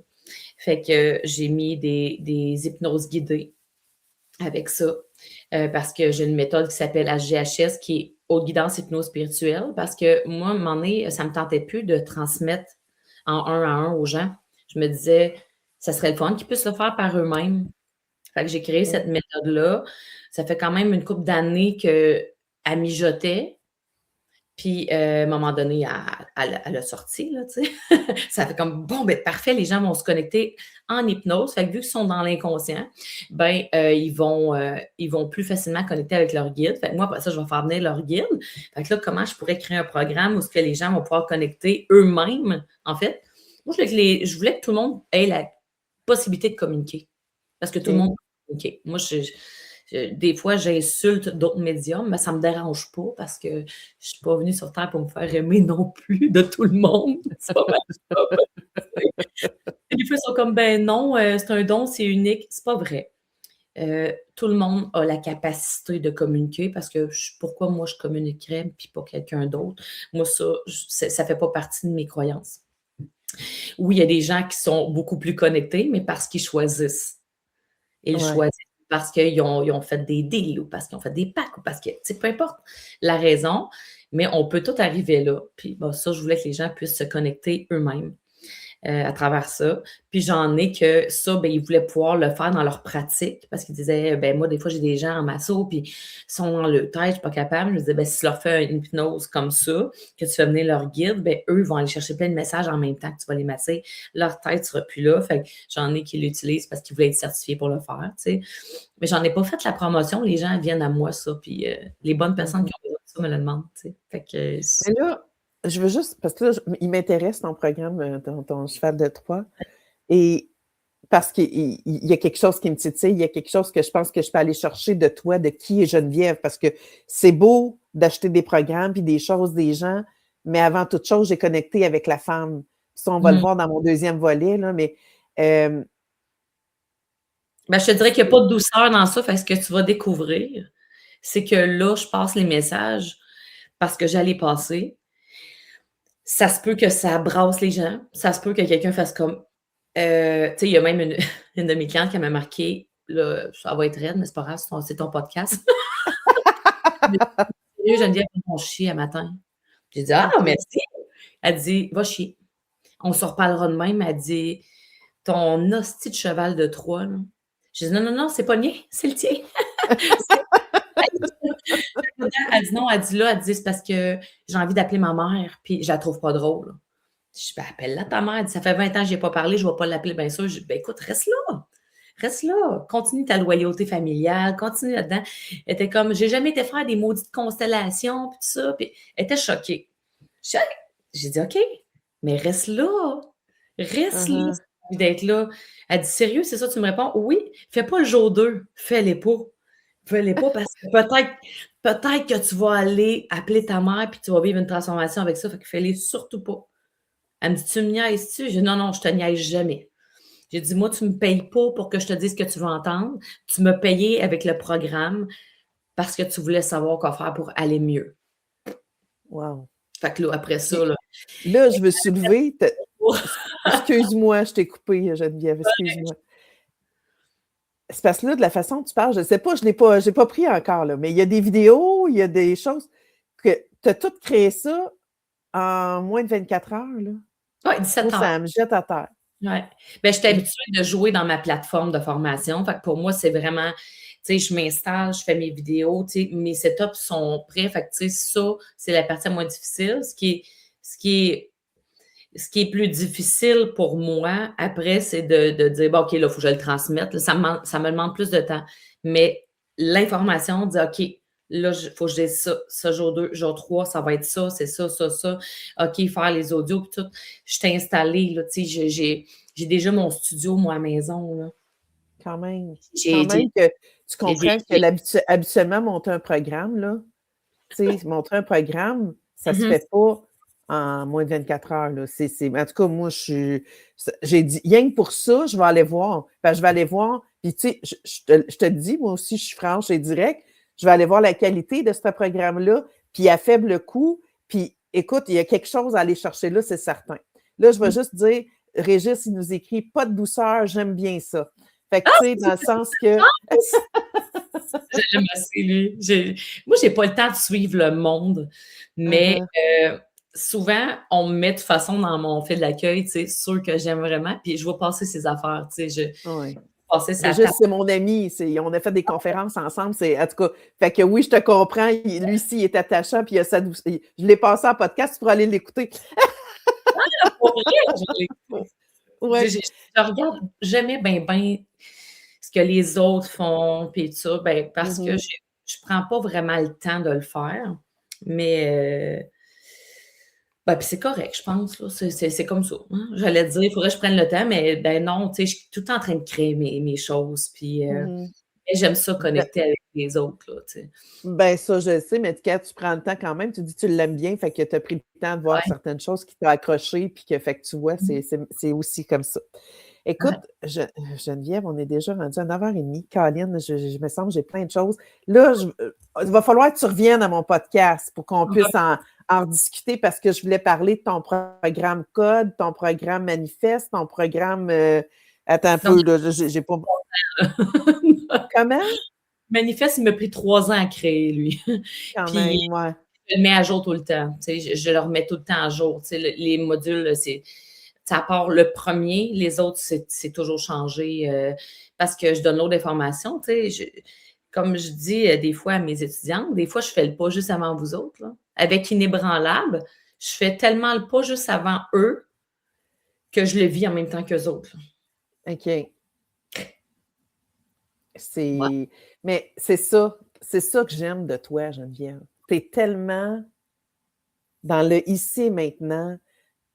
Fait que j'ai mis des hypnoses guidées avec ça, parce que j'ai une méthode qui s'appelle HGHS, qui est Haute guidance hypnose spirituelle, parce que moi, à un moment donné, ça me tentait plus de transmettre en 1 à 1 aux gens. Je me disais, ça serait le fun qu'ils puissent le faire par eux-mêmes. Fait que j'ai créé cette méthode-là. Ça fait quand même une couple d'années qu'elle mijotait. Puis, à un moment donné, elle a sorti, là, tu sais. Ça fait comme, bon, ben parfait, les gens vont se connecter en hypnose. Fait que vu qu'ils sont dans l'inconscient, ben, ils vont plus facilement connecter avec leur guide. Fait que moi, après ça, je vais faire venir leur guide. Fait que là, comment je pourrais créer un programme où ce que les gens vont pouvoir connecter eux-mêmes, en fait? Moi, je voulais que tout le monde ait la possibilité de communiquer. Parce que tout le monde OK. peut communiquer. Moi, des fois, j'insulte d'autres médiums, mais ça ne me dérange pas parce que je ne suis pas venue sur Terre pour me faire aimer non plus de tout le monde. C'est pas mal. Des fois, ils sont comme, ben non, c'est un don, c'est unique. C'est pas vrai. Tout le monde a la capacité de communiquer parce que pourquoi moi je communiquerais puis pas quelqu'un d'autre? Moi, ça fait pas partie de mes croyances. Oui, il y a des gens qui sont beaucoup plus connectés, mais parce qu'ils choisissent. Ils Ouais. choisissent parce qu'ils ont fait des deals ou parce qu'ils ont fait des packs ou parce que, tu sais, peu importe la raison, mais on peut tout arriver là. Puis ça, je voulais que les gens puissent se connecter eux-mêmes à travers ça. Puis j'en ai que ça, ben, ils voulaient pouvoir le faire dans leur pratique parce qu'ils disaient, ben moi, des fois, j'ai des gens en masso, puis ils sont dans le tête, je suis pas capable. Je disais, ben, si tu leur fais une hypnose comme ça, que tu fais venir leur guide, ben, eux vont aller chercher plein de messages en même temps que tu vas les masser. Leur tête ne sera plus là. Fait que j'en ai qui l'utilisent parce qu'ils voulaient être certifiés pour le faire, tu sais. Mais j'en ai pas fait la promotion. Les gens viennent à moi, ça. Puis les bonnes personnes qui ont besoin de ça me le demandent, tu sais. Fait que Mais là, je veux juste, parce que là, il m'intéresse ton programme, ton cheval de Troie, et parce qu'il y a quelque chose qui me titille, il y a quelque chose que je pense que je peux aller chercher de toi, de qui est Geneviève, parce que c'est beau d'acheter des programmes puis des choses des gens, mais avant toute chose, j'ai connecté avec la femme. Ça, on va le voir dans mon deuxième volet, là, mais ben, je te dirais qu'il n'y a pas de douceur dans ça. Fait que ce que tu vas découvrir, c'est que là, je passe les messages parce que j'allais passer. Ça se peut que ça brasse les gens. Ça se peut que quelqu'un fasse comme. Tu sais, il y a même une de mes clientes qui m'a marqué, là, ça va être raide, mais c'est pas grave, c'est ton podcast. Sérieux, Geneviève, on chie à matin. J'ai dit, ah, OK. merci. Elle dit, va chier. On se reparlera de même. Elle dit, ton hostie de cheval de Troie, là. J'ai dit, non, non, non, c'est pas le mien, c'est le tien. Elle dit non, elle dit là, elle dit c'est parce que j'ai envie d'appeler ma mère, puis je la trouve pas drôle. Je dis, ben, appelle-la ta mère. Elle dit, ça fait 20 ans que je n'ai pas parlé, je ne vais pas l'appeler, bien sûr. Je dis, ben, écoute, reste là, continue ta loyauté familiale, continue là-dedans. Elle était comme, j'ai jamais été faire des maudites constellations, puis tout ça, puis elle était choquée. J'ai dit, OK, mais reste là, reste là, Uh-huh. si tu as envie d'être là. Elle dit, sérieux, c'est ça, tu me réponds? Oui, fais pas le jour 2, fais-les pas. Fais-les pas parce que peut-être que tu vas aller appeler ta mère puis tu vas vivre une transformation avec ça, fait que fais-les surtout pas. Elle me dit, tu me niaises-tu? J'ai dit, non, non, je te niaise jamais. J'ai dit, moi, tu me payes pas pour que je te dise ce que tu veux entendre. Tu m'as payé avec le programme parce que tu voulais savoir quoi faire pour aller mieux. Wow. Fait que là, après ça, là. Là, je veux soulever. Excuse-moi, je t'ai coupé, Geneviève, excuse-moi. C'est parce que là, de la façon dont tu parles, je ne sais pas, je n'ai pas pris encore, là, mais il y a des vidéos, il y a des choses que tu as tout créé ça en moins de 24 heures, là. Ouais, 17 Moi, heures. ça me jette à terre. Ouais. Ben, j'étais habituée de jouer dans ma plateforme de formation. Fait que pour moi, c'est vraiment, tu sais, je m'installe, je fais mes vidéos, tu sais, mes setups sont prêts. Fait que, tu sais, ça, c'est la partie moins difficile. Ce qui est plus difficile pour moi, après, c'est de dire, bon, OK, là, il faut que je le transmette. Là, ça me demande plus de temps. Mais l'information dit, OK, là, il faut que je dise ça, jour 2, jour 3, ça va être ça, c'est ça, ça, ça. OK, faire les audios, puis tout. Je t'ai installé, là, tu sais, j'ai déjà mon studio, moi, à la maison, là. Quand même. Quand J'ai même que tu j'ai comprends que habituellement, monter un programme, là, tu sais, montrer un programme, ça ne se fait pas en moins de 24 heures. Là. En tout cas, moi, j'ai dit, rien que pour ça, je vais aller voir. Je vais aller voir. Puis, tu sais, je te dis, moi aussi, je suis franche et directe. Je vais aller voir la qualité de ce programme-là, puis à faible coût. Puis, écoute, il y a quelque chose à aller chercher là, c'est certain. Là, je vais juste dire, Régis, il nous écrit pas de douceur, j'aime bien ça. Fait que, tu sais, dans le sens que. J'aime assez, lui. Moi, j'ai pas le temps de suivre le monde, mais souvent, on me met de façon dans mon fil d'accueil, tu sais, ceux que j'aime vraiment, puis je vois passer ses affaires, tu sais. Oui. passer sa Régis, table. c'est mon ami. On a fait des conférences ensemble. En tout cas, fait que oui, je te comprends. Lui-ci, il est attachant, puis il a sa douce. Je l'ai passé en podcast pour aller l'écouter. Pour vrai, je l'écoute. Ouais. Je regarde jamais ben ce que les autres font, puis tout ça, parce que je prends pas vraiment le temps de le faire. Mais puis c'est correct, je pense, là. C'est comme ça, hein. J'allais te dire, il faudrait que je prenne le temps, mais non, tu sais, je suis tout le temps en train de créer mes choses, puis j'aime ça Ben, connecter avec les autres, là, tu sais. ben, ça, je le sais, mais quand tu prends le temps quand même, tu dis que tu l'aimes bien, fait que tu as pris le temps de voir Ouais. certaines choses qui t'ont accroché, puis que fait que tu vois, c'est aussi comme ça. Écoute, Ouais. Geneviève, on est déjà rendu à 9h30. Caroline, je me semble que j'ai plein de choses. Là, il va falloir que tu reviennes à mon podcast pour qu'on puisse en discuter parce que je voulais parler de ton programme Code, ton programme Manifeste, ton programme. Attends un Donc, peu, là, j'ai pas. Comment? Manifeste, il m'a pris 3 ans à créer, lui. Quand Puis même, ouais. je le mets à jour tout le temps. Tu sais, je le remets tout le temps à jour. Tu sais, les modules, à part le premier, les autres, c'est toujours changé parce que je donne l'autre information. Tu sais, comme je dis des fois à mes étudiantes, des fois, je fais le pas juste avant vous autres. Là. Avec Inébranlable, je fais tellement le pas juste avant eux que je le vis en même temps qu'eux autres. Là. OK. Ouais. Mais c'est ça que j'aime de toi, Geneviève. Tu es tellement dans le ici et maintenant,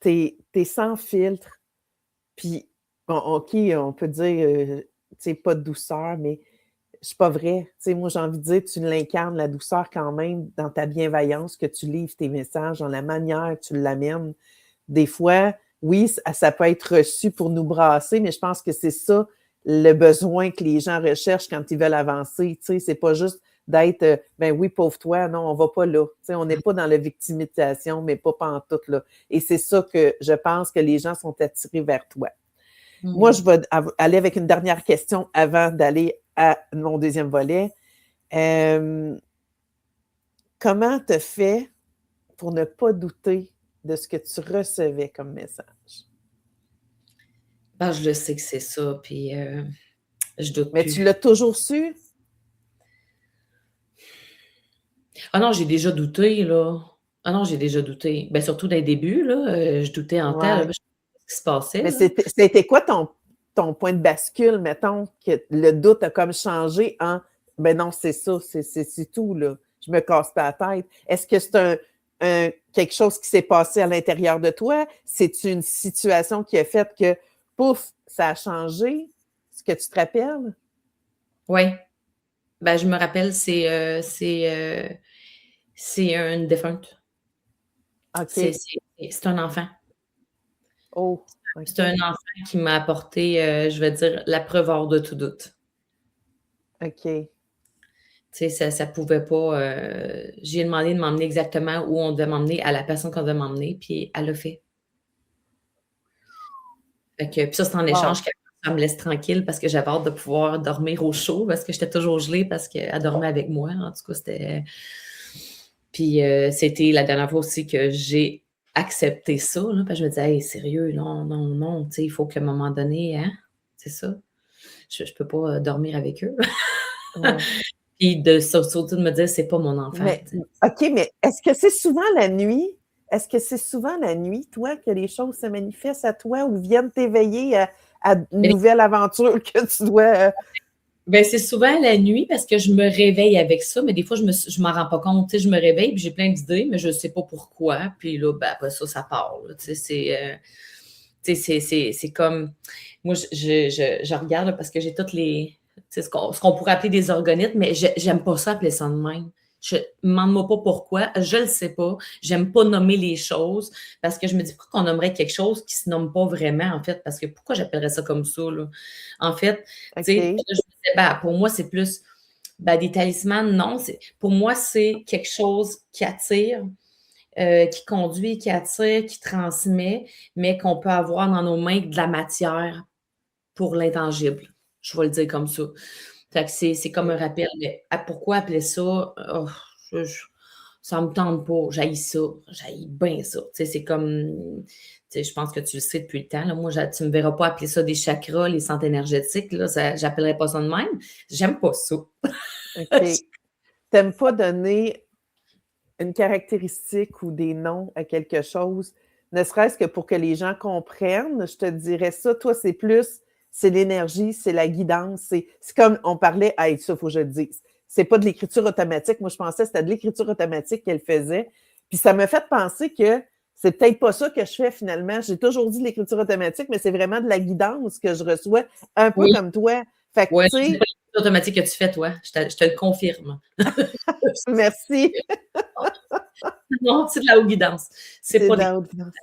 tu es sans filtre, puis OK, on peut dire, tu sais, pas de douceur, mais c'est pas vrai. Tu sais, moi, j'ai envie de dire, tu l'incarnes, la douceur quand même, dans ta bienveillance, que tu livres tes messages, dans la manière que tu l'amènes. Des fois, oui, ça peut être reçu pour nous brasser, mais je pense que c'est ça le besoin que les gens recherchent quand ils veulent avancer. Tu sais, c'est pas juste d'être, ben oui, pauvre toi, non, on va pas là. Tu sais, on n'est pas dans la victimisation, mais pas pantoute là. Et c'est ça que je pense que les gens sont attirés vers toi. Moi, je vais aller avec une dernière question avant d'aller à mon deuxième volet. Comment tu fais pour ne pas douter de ce que tu recevais comme message? Je le sais que c'est ça, puis je doute Mais tu plus. l'as toujours su? Ah non, j'ai déjà douté, là. Ah non, j'ai déjà douté. Surtout dans les débuts, là, je doutais en temps, là, Ouais. je savais pas ce qui se passait, Mais là. c'était quoi ton point de bascule, mettons, que le doute a comme changé en ben non, c'est ça, c'est tout, là. Je me casse pas la tête. Est-ce que c'est quelque chose qui s'est passé à l'intérieur de toi? C'est une situation qui a fait que, pouf, ça a changé? Ce que tu te rappelles? Oui. Je me rappelle, c'est une défunte. C'est OK. c'est c'est un enfant. Oh, C'est un OK. enfant qui m'a apporté, je vais dire, la preuve hors de tout doute. OK. Tu sais, ça pouvait pas, j'ai demandé de m'emmener exactement où on devait m'emmener, à la personne qu'on devait m'emmener, puis elle l'a fait. Fait que puis ça, c'est en Wow. échange qu'elle ça me laisse tranquille parce que j'avais hâte de pouvoir dormir au chaud parce que j'étais toujours gelée parce qu'elle dormait avec moi. En tout cas, c'était puis c'était la dernière fois aussi que j'ai accepté ça, là, parce que je me disais: «Hey, sérieux, non, non, non, tu sais, il faut qu'à un moment donné, hein, c'est ça, je peux pas, dormir avec eux». Ouais. Puis de surtout de me dire: «C'est pas mon enfant», Mais, tu sais. OK, mais est-ce que c'est souvent la nuit? Est-ce que c'est souvent la nuit, toi, que les choses se manifestent à toi ou viennent t'éveiller à une Mais nouvelle aventure que tu dois. c'est souvent la nuit parce que je me réveille avec ça, mais des fois, je m'en rends pas compte. Tu sais, je me réveille puis j'ai plein d'idées, mais je sais pas pourquoi. Puis là, après ça part. Là. Tu sais, c'est comme. Moi, je regarde là, parce que j'ai toutes les. Tu sais, ce qu'on pourrait appeler des organites, mais j'aime pas ça appeler ça de même. Je demande-moi pas pourquoi, je le sais pas. J'aime pas nommer les choses parce que je me dis pourquoi on nommerait quelque chose qui se nomme pas vraiment, en fait, parce que pourquoi j'appellerais ça comme ça, là? En fait, tu sais, OK. je me disais, pour moi, c'est plus des talismans, non. Pour moi, c'est quelque chose qui attire, qui conduit, qui attire, qui transmet, mais qu'on peut avoir dans nos mains de la matière pour l'intangible. Je vais le dire comme ça. Fait que c'est comme un OK. rappel. Mais pourquoi appeler ça? Oh, je ça me tente pas, j'haïs ça, j'haïs bien ça. Tu sais, c'est comme, tu sais, je pense que tu le sais depuis le temps, là. Moi, tu me verras pas appeler ça des chakras, les centres énergétiques, là, j'appellerais pas ça de même. J'aime pas ça. OK. T'aimes pas donner une caractéristique ou des noms à quelque chose, ne serait-ce que pour que les gens comprennent, je te dirais ça. Toi, c'est l'énergie, c'est la guidance. C'est comme on parlait, hey, ça, il faut que je le dise. C'est pas de l'écriture automatique. Moi, je pensais que c'était de l'écriture automatique qu'elle faisait. Puis ça m'a fait penser que c'est peut-être pas ça que je fais finalement. J'ai toujours dit de l'écriture automatique, mais c'est vraiment de la guidance que je reçois, un peu Oui, comme toi. Fait que, ouais, tu c'est sais, pas automatique que tu fais, toi. Je te le confirme. merci. Non, c'est de la haute guidance. C'est C'est pas de des... la haute guidance.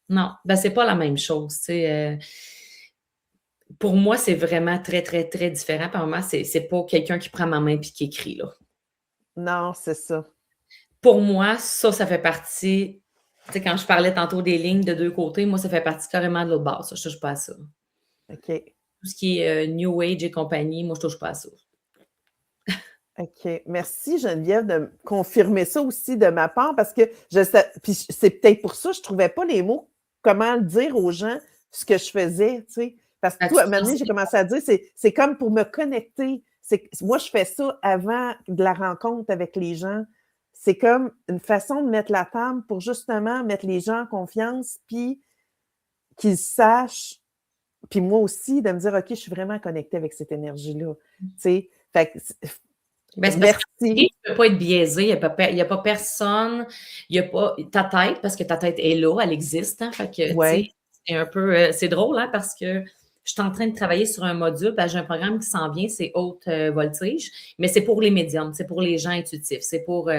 Non, ben c'est pas la même chose. Tu sais, pour moi, c'est vraiment très, très, très différent. Par moment, c'est pas quelqu'un qui prend ma main et qui écrit, là. Non, c'est ça. Pour moi, ça fait partie. Tu sais, quand je parlais tantôt des lignes de deux côtés, moi, ça fait partie carrément de l'autre bord. Ça, je touche pas à ça. OK. Tout ce qui est New Age et compagnie, moi, je touche pas à ça. OK. Merci Geneviève de me confirmer ça aussi de ma part parce que je sais, puis c'est peut-être pour ça que je ne trouvais pas les mots, comment le dire aux gens ce que je faisais, tu sais. Parce que Fait que tout, à tu un moment donné, j'ai commencé à dire, c'est comme pour me connecter. Moi, je fais ça avant de la rencontre avec les gens. C'est comme une façon de mettre la table pour justement mettre les gens en confiance, puis qu'ils sachent, puis moi aussi, de me dire, OK, je suis vraiment connectée avec cette énergie-là. Tu sais, fait que, ben, c'est parce que tu merci. ne peux pas être biaisé. Il n'y a pas personne. Il n'y a pas ta tête, parce que ta tête est là, elle existe. Hein, fait que, tu sais, Ouais. c'est un peu. C'est drôle, hein, parce que je suis en train de travailler sur un module. J'ai un programme qui s'en vient, c'est haute voltige, mais c'est pour les médiums, c'est pour les gens intuitifs, c'est pour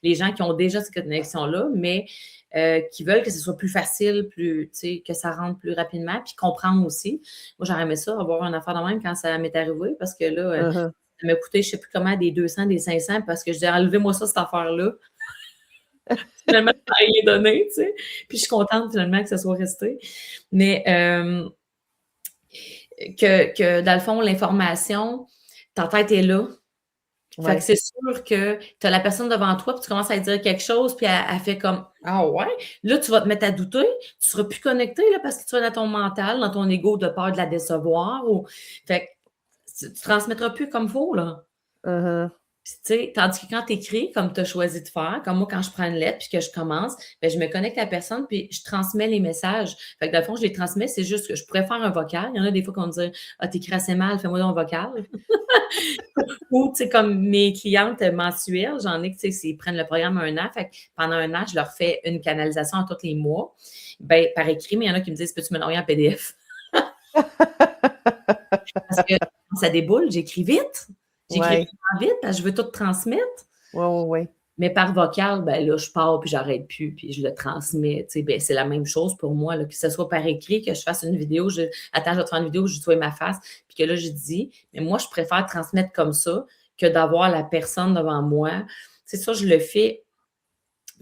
les gens qui ont déjà cette connexion-là, mais qui veulent que ce soit plus facile, plus, tu sais, que ça rentre plus rapidement, puis comprendre aussi. Moi, j'aurais aimé ça, avoir une affaire de même quand ça m'est arrivé, parce que là, Uh-huh. ça m'a coûté, je ne sais plus comment, des 200, des 500, parce que je dis, enlevez-moi ça, cette affaire-là. Finalement, ça n'a rien donné, tu sais. Puis je suis contente, finalement, que ça soit resté. Mais que dans le fond, l'information, ta tête est là. Fait que Ouais. c'est sûr que tu as la personne devant toi, puis tu commences à lui dire quelque chose, puis elle fait comme ah ouais? Là, tu vas te mettre à douter, tu seras plus connecté là, parce que tu vas dans ton mental, dans ton ego de peur de la décevoir. Fait que tu transmettras plus comme il faut, là. Uh-huh. Puis, tu sais, tandis que quand tu écris, comme tu as choisi de faire, comme moi, quand je prends une lettre puis que je commence, ben, je me connecte à la personne puis je transmets les messages. Fait que dans le fond, je les transmets, c'est juste que je pourrais faire un vocal. Il y en a des fois qu'on me dit ah, t'écris assez mal, fais-moi donc un vocal. Ou, tu sais, comme mes clientes mensuelles, j'en ai que, tu sais, ils prennent le programme un an. Fait que pendant un an, je leur fais une canalisation à tous les mois, ben, par écrit, mais il y en a qui me disent peux-tu me l'envoyer en PDF? Parce que quand ça déboule, j'écris vite. J'écris Ouais. vraiment vite parce que je veux tout transmettre. Ouais, ouais, ouais. Mais par vocal, ben là, je pars puis j'arrête plus, puis je le transmets. Tu sais, ben, c'est la même chose pour moi, là, que ce soit par écrit, que je fasse une vidéo, attends, je vais te faire une vidéo, je vois ma face, puis que là, je dis, mais moi, je préfère transmettre comme ça que d'avoir la personne devant moi. C'est ça, je le fais,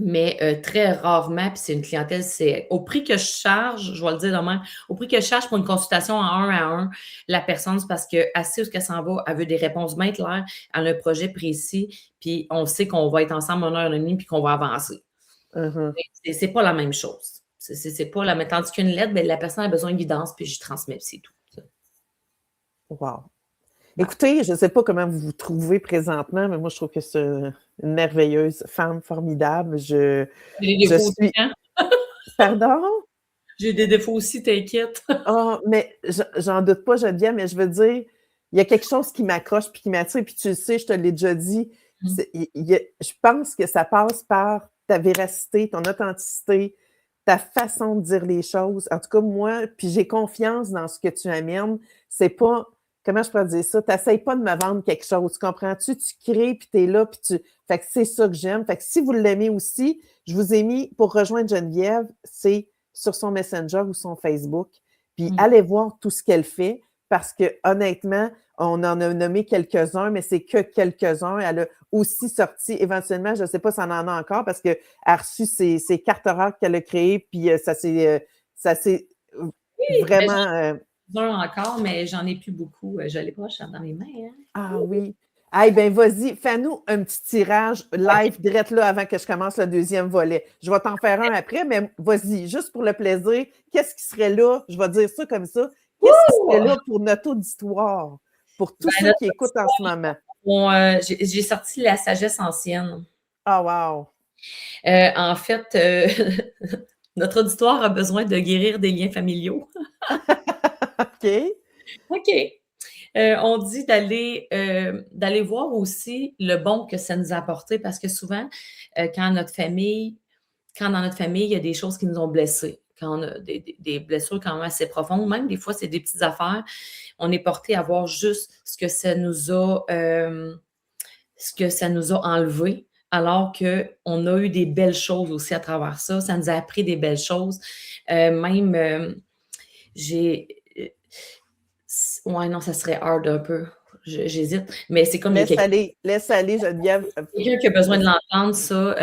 mais très rarement, puis c'est une clientèle, c'est au prix que je charge, je vais le dire demain, au prix que je charge pour une consultation en 1 à 1, la personne, c'est parce qu'elle sait où est-ce qu'elle s'en va, elle veut des réponses bien claires, elle a un projet précis, puis on sait qu'on va être ensemble en heure et demie, puis qu'on va avancer. Uh-huh. C'est pas la même chose. C'est pas la même. Tandis qu'une lettre, ben, la personne a besoin de guidance, puis je transmets, puis c'est tout. Wow. Ouais. Écoutez, je ne sais pas comment vous vous trouvez présentement, mais moi, je trouve que c'est une merveilleuse femme formidable. J'ai des Je défauts aussi, suis. hein? Pardon? J'ai des défauts aussi, t'inquiète. Oh, mais j'en doute pas, Geneviève, mais je veux dire, il y a quelque chose qui m'accroche puis qui m'attire, puis tu le sais, je te l'ai déjà dit. Je pense que ça passe par ta véracité, ton authenticité, ta façon de dire les choses. En tout cas, moi, puis j'ai confiance dans ce que tu amènes. C'est pas, comment je pourrais dire ça? Tu n'essayes pas de me vendre quelque chose, comprends-tu? Tu crées, puis tu es là, puis tu. Fait que c'est ça que j'aime. Fait que si vous l'aimez aussi, je vous ai mis pour rejoindre Geneviève, c'est sur son Messenger ou son Facebook. Puis allez voir tout ce qu'elle fait parce que honnêtement, on en a nommé quelques-uns, mais c'est que quelques-uns. Elle a aussi sorti, éventuellement, je ne sais pas si on en a encore parce qu'elle a reçu ses cartes oracles qu'elle a créées, puis ça s'est Oui, ben, vraiment. j'en ai un encore, mais j'en ai plus beaucoup. Je l'ai pas dans mes mains. Hein? Ah oui. Hey, ben vas-y, fais-nous un petit tirage live direct là avant que je commence le deuxième volet. Je vais t'en faire un après, mais vas-y, juste pour le plaisir, qu'est-ce qui serait là? Je vais dire ça comme ça. Qu'est-ce qui serait là pour notre auditoire, pour tous ceux qui écoutent en ce moment? J'ai sorti la sagesse ancienne. Ah, wow! En fait, notre auditoire a besoin de guérir des liens familiaux. OK. OK. On dit d'aller voir aussi le bon que ça nous a apporté parce que souvent, quand dans notre famille, il y a des choses qui nous ont blessés, quand on a des blessures quand même assez profondes, même des fois, c'est des petites affaires, on est porté à voir juste ce que ça nous a enlevé, alors qu'on a eu des belles choses aussi à travers ça. Ça nous a appris des belles choses. J'ai. Ouais, non, ça serait hard un peu. J'hésite. Mais c'est comme laisse aller, Geneviève. Quelqu'un qui a besoin de l'entendre, ça.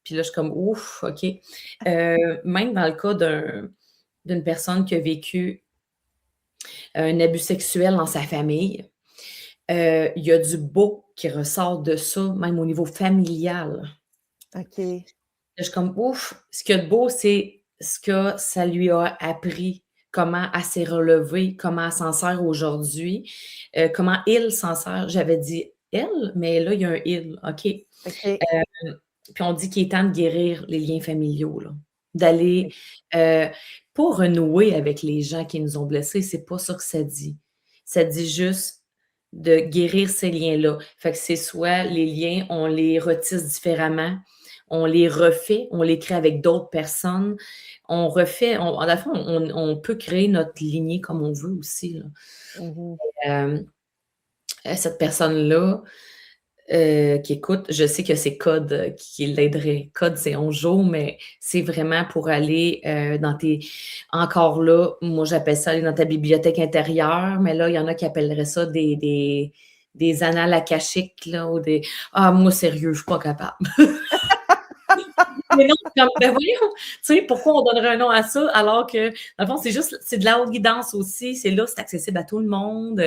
Puis là, je suis comme ouf, OK. Même dans le cas d'une personne qui a vécu un abus sexuel dans sa famille, il y a du beau qui ressort de ça, même au niveau familial. OK. Là, je suis comme ouf. Ce qu'il y a de beau, c'est ce que ça lui a appris, comment elle s'est relevée, comment elle s'en sert aujourd'hui, comment il s'en sert. J'avais dit elle, mais là, il y a un il, OK? OK. Puis on dit qu'il est temps de guérir les liens familiaux, là. D'aller pas renouer avec les gens qui nous ont blessés, c'est pas ça que ça dit. Ça dit juste de guérir ces liens-là. Fait que c'est soit les liens, on les retisse différemment, on les refait, on les crée avec d'autres personnes, on refait, à la fin, on peut créer notre lignée comme on veut aussi, là. Cette personne-là, qui écoute, je sais que c'est Code qui l'aiderait. Code, c'est 11 jours, mais c'est vraiment pour aller dans tes... Encore là, moi, j'appelle ça aller dans ta bibliothèque intérieure, mais là, il y en a qui appelleraient ça des annales akashiques, là, ou des... Ah, moi, sérieux, je suis pas capable. Mais non, comme, ben voyons, tu sais, pourquoi on donnerait un nom à ça alors que, dans le fond, c'est de la haute guidance aussi. C'est là, c'est accessible à tout le monde.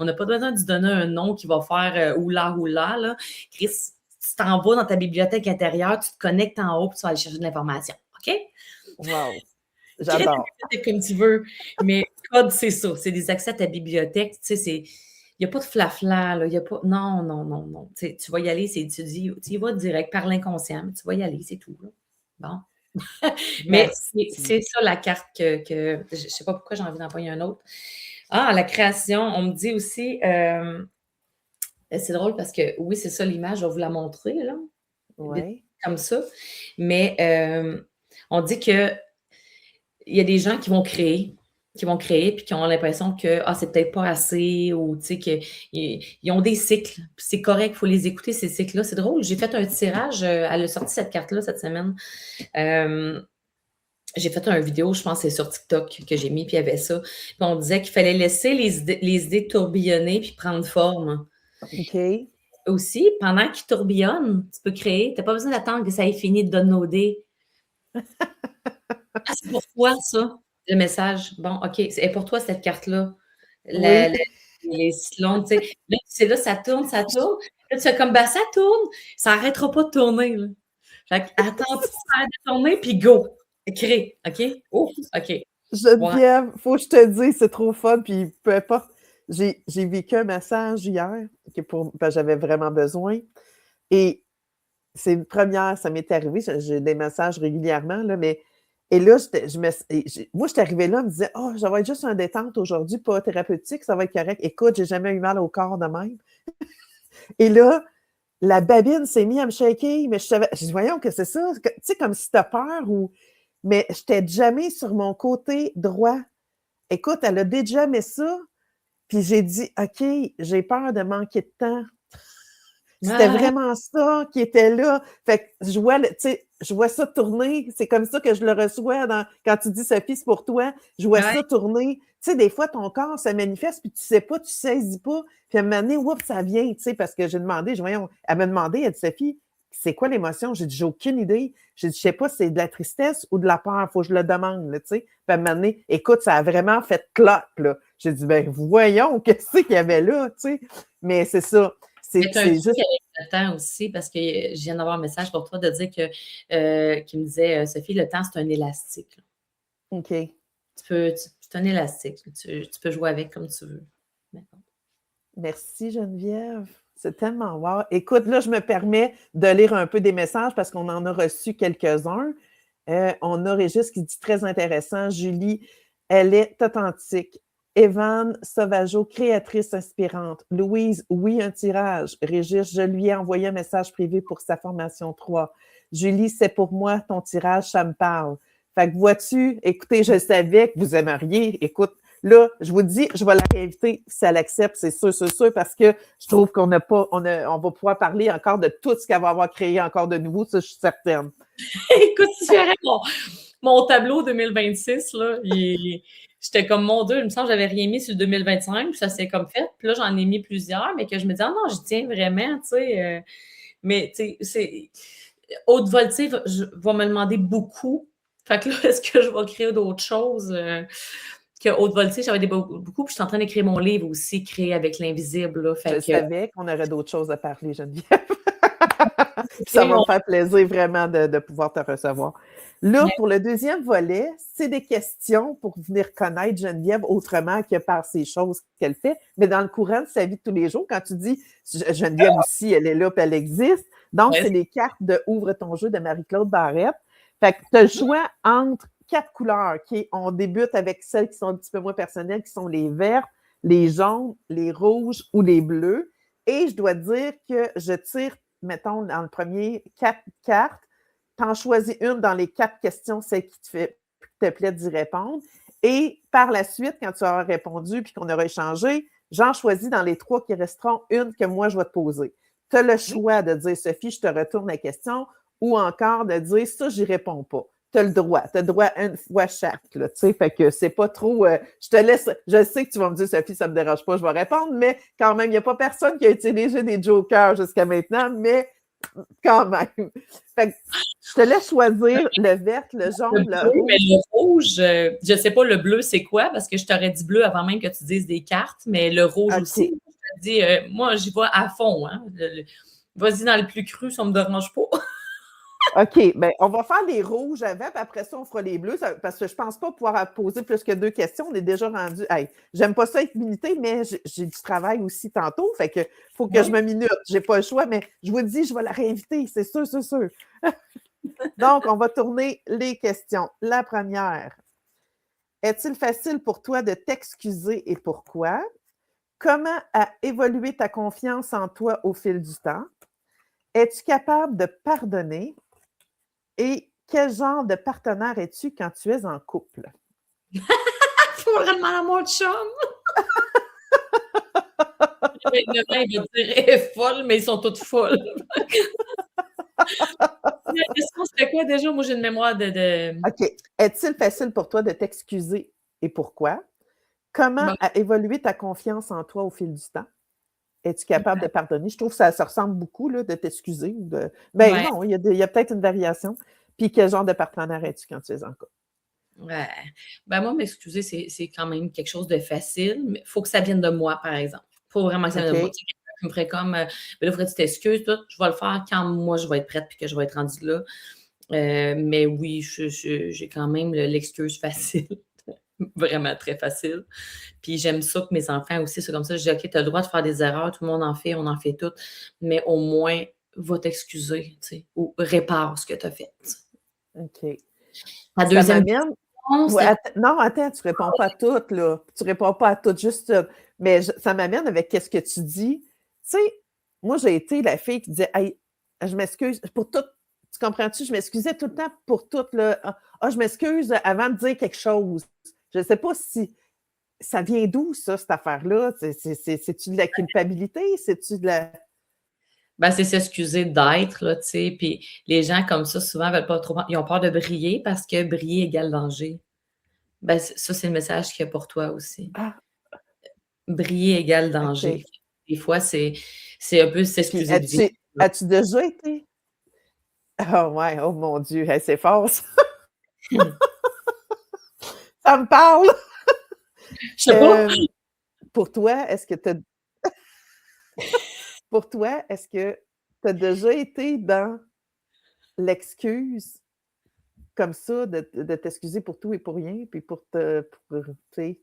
On n'a pas besoin de se donner un nom qui va faire oula, oula, là. Chris, tu t'en vas dans ta bibliothèque intérieure, tu te connectes en haut, puis tu vas aller chercher de l'information. OK? Wow! Crée ta J'adore. bibliothèque comme tu veux, mais Code, c'est ça. C'est des accès à ta bibliothèque. Tu sais, il n'y a pas de flafla, là. Il y a pas... Non, non, non, non. Tu sais, tu vas y aller, tu y vas direct par l'inconscient, mais tu vas y aller, c'est tout, là. Bon. Mais c'est ça la carte que je ne sais pas pourquoi j'ai envie d'envoyer un autre. Ah, la création, on me dit aussi, c'est drôle parce que oui, c'est ça l'image, je vais vous la montrer, là. Ouais. Comme ça. Mais on dit que il y a des gens qui vont créer puis qui ont l'impression que c'est peut-être pas assez ou tu sais qu'ils ont des cycles. Puis c'est correct, il faut les écouter, ces cycles-là. C'est drôle. J'ai fait un tirage, elle a sorti cette carte-là cette semaine. J'ai fait une vidéo, je pense que c'est sur TikTok que j'ai mis, puis il y avait ça. Puis on disait qu'il fallait laisser les idées tourbillonner puis prendre forme. OK. Aussi, pendant qu'ils tourbillonnent, tu peux créer. Tu n'as pas besoin d'attendre que ça ait fini de downloader. C'est pour toi, ça, le message. Bon, OK, c'est pour toi, cette carte-là. Les cyclones, tu sais. Là, c'est là, ça tourne, ça tourne. Là, tu fais comme, ça tourne, ça n'arrêtera pas de tourner, là. Fait que, attends, tu arrêtes de tourner, puis go. Crée, OK? Oh, OK. Geneviève, faut que je te dise, c'est trop fun, puis peu importe. J'ai vécu un massage hier, j'avais vraiment besoin. Et c'est une première, ça m'est arrivé, j'ai des massages régulièrement, là, mais. Et là, moi, je suis arrivée là, je me disais, ça va être juste un détente aujourd'hui, pas thérapeutique, ça va être correct. Écoute, j'ai jamais eu mal au corps de même. Et là, la babine s'est mise à me shaker, mais je dis, voyons que c'est ça. Tu sais, comme si tu as peur mais je n'étais jamais sur mon côté droit. Écoute, elle a déjà mis ça, puis j'ai dit, OK, j'ai peur de manquer de temps. C'était vraiment ça qui était là. Fait que je vois ça tourner. C'est comme ça que je le reçois quand tu dis Sophie, c'est pour toi. Je vois ça tourner. Tu sais, des fois, ton corps se manifeste, puis tu sais pas, tu saisis pas. Puis à un moment donné, oups, ça vient, tu sais, parce que j'ai demandé, elle m'a demandé, elle dit, Sophie, c'est quoi l'émotion? J'ai dit, j'ai aucune idée. J'ai dit, je sais pas si c'est de la tristesse ou de la peur. Faut que je le demande, là, tu sais. Puis à un moment donné, écoute, ça a vraiment fait clap, là. J'ai dit, voyons, qu'est-ce qu'il y avait là, tu sais. Mais c'est ça. Mais tu as un truc juste... avec le temps aussi, parce que je viens d'avoir un message pour toi de dire qui me disait Sophie, le temps, c'est un élastique. Là. OK. C'est un élastique. Tu peux jouer avec comme tu veux. D'accord. Merci Geneviève. C'est tellement wow. Écoute, là, je me permets de lire un peu des messages parce qu'on en a reçu quelques-uns. On a Régis qui dit très intéressant. Julie, elle est authentique. Evan Sauvageau, créatrice inspirante. Louise, oui, un tirage. Régis, je lui ai envoyé un message privé pour sa formation 3. Julie, c'est pour moi, ton tirage, ça me parle. Fait que vois-tu, écoutez, je savais que vous aimeriez. Écoute, là, je vous dis, je vais la réinviter si elle accepte, c'est sûr, parce que je trouve qu'on n'a pas, on va pouvoir parler encore de tout ce qu'elle va avoir créé encore de nouveau, ça, je suis certaine. Écoute, tu verrais mon tableau 2026, là, j'étais comme, mon Dieu, il me semble que j'avais rien mis sur le 2025, puis ça s'est comme fait. Puis là, j'en ai mis plusieurs, mais que je me dis, ah non, je tiens vraiment, tu sais. Mais, tu sais, c'est... Haute Voltige va me demander beaucoup. Fait que là, est-ce que je vais créer d'autres choses que Haute Voltige? J'avais beaucoup, puis je suis en train d'écrire mon livre aussi, Créer avec l'invisible. Je savais qu'on aurait d'autres choses à parler, Geneviève. Ça va me faire plaisir vraiment de pouvoir te recevoir. Là, pour le deuxième volet, c'est des questions pour venir connaître Geneviève autrement que par ces choses qu'elle fait, mais dans le courant de sa vie de tous les jours, quand tu dis Geneviève aussi, elle est là, puis elle existe. Donc, c'est les cartes de Ouvre ton jeu de Marie-Claude Barrette. Fait que tu as le choix entre 4 couleurs. On débute avec celles qui sont un petit peu moins personnelles, qui sont les vertes, les jaunes, les rouges ou les bleus. Et je dois dire que je tire, mettons, dans le premier 4 cartes, t'en choisis une dans les 4 questions, celle qui te plaît d'y répondre. Et par la suite, quand tu auras répondu puis qu'on aura échangé, j'en choisis dans les 3 qui resteront une que moi, je vais te poser. Tu as le choix de dire, Sophie, je te retourne la question, ou encore de dire, ça, j'y réponds pas. Tu as le droit. Tu as le droit une fois chaque. Là, fait que c'est pas trop... je te laisse... Je sais que tu vas me dire, Sophie, ça me dérange pas, je vais répondre, mais quand même, il n'y a pas personne qui a utilisé des jokers jusqu'à maintenant, mais quand même. Fait que je te laisse choisir le vert, le jaune, le rouge. Mais le rouge, je sais pas le bleu c'est quoi, parce que je t'aurais dit bleu avant même que tu dises des cartes, mais le rouge aussi. Je te dis, moi, j'y vais à fond. Hein. Vas-y dans le plus cru, ça me dérange pas. OK, bien, on va faire les rouges avant, puis après ça, on fera les bleus, parce que je ne pense pas pouvoir poser plus que 2 questions. On est déjà rendu. Hey, j'aime pas ça être minutée, mais j'ai du travail aussi tantôt. Fait que faut que je me minute. Je n'ai pas le choix, mais je vous dis, je vais la réinviter, c'est sûr, c'est sûr. Donc, on va tourner les questions. La première. Est-il facile pour toi de t'excuser et pourquoi? Comment a évolué ta confiance en toi au fil du temps? Es-tu capable de pardonner? Et quel genre de partenaire es-tu quand tu es en couple? Faudrait demander à mon chum! Il va dire elle est folle, mais ils sont toutes folles. La question, c'était quoi déjà? Moi, j'ai une mémoire de... OK. Est-il facile pour toi de t'excuser et pourquoi? Comment a évolué ta confiance en toi au fil du temps? Es-tu capable de pardonner? Je trouve que ça ressemble beaucoup là, de t'excuser. Ben non, il y a peut-être une variation. Puis quel genre de partenaire es-tu quand tu es en couple? Ouais. Ben moi, m'excuser, c'est quand même quelque chose de facile, mais il faut que ça vienne de moi, par exemple. Il faut vraiment que ça vienne de moi. Tu sais, quelqu'un qui me ferait comme, ben là, faudrait que tu t'excuses, tout. Je vais le faire quand moi, je vais être prête puis que je vais être rendue là. Mais oui, j'ai quand même l'excuse facile. Vraiment très facile. Puis j'aime ça que mes enfants aussi, c'est comme ça. Je dis, OK, tu as le droit de faire des erreurs, tout le monde en fait, on en fait toutes, mais au moins, va t'excuser, tu sais, ou répare ce que tu as fait. OK. La deuxième question, non, attends, tu ne réponds pas à toutes, là. Tu ne réponds pas à toutes, juste ça. Mais ça m'amène avec qu'est-ce que tu dis. Tu sais, moi, j'ai été la fille qui disait, hey, je m'excuse pour tout. Tu comprends-tu? Je m'excusais tout le temps pour tout. Là. Ah, je m'excuse avant de dire quelque chose. Je ne sais pas si ça vient d'où, ça, cette affaire-là. C'est-tu de la culpabilité? C'est-tu de la... Ben, c'est s'excuser d'être, là, tu sais. Puis les gens comme ça, souvent, veulent pas trop... Ils ont peur de briller parce que briller égale danger. Ben, ça, c'est le message qu'il y a pour toi aussi. Ah, Briller égale danger. OK. Des fois, c'est un peu s'excuser de vivre. As-tu déjà été? Oh, ouais, oh mon Dieu, hey, c'est fort, ça. Ça me parle. Je sais pas. Pour toi, est-ce que tu as... pour toi, est-ce que tu as déjà été dans l'excuse comme ça, de t'excuser pour tout et pour rien, puis tu sais,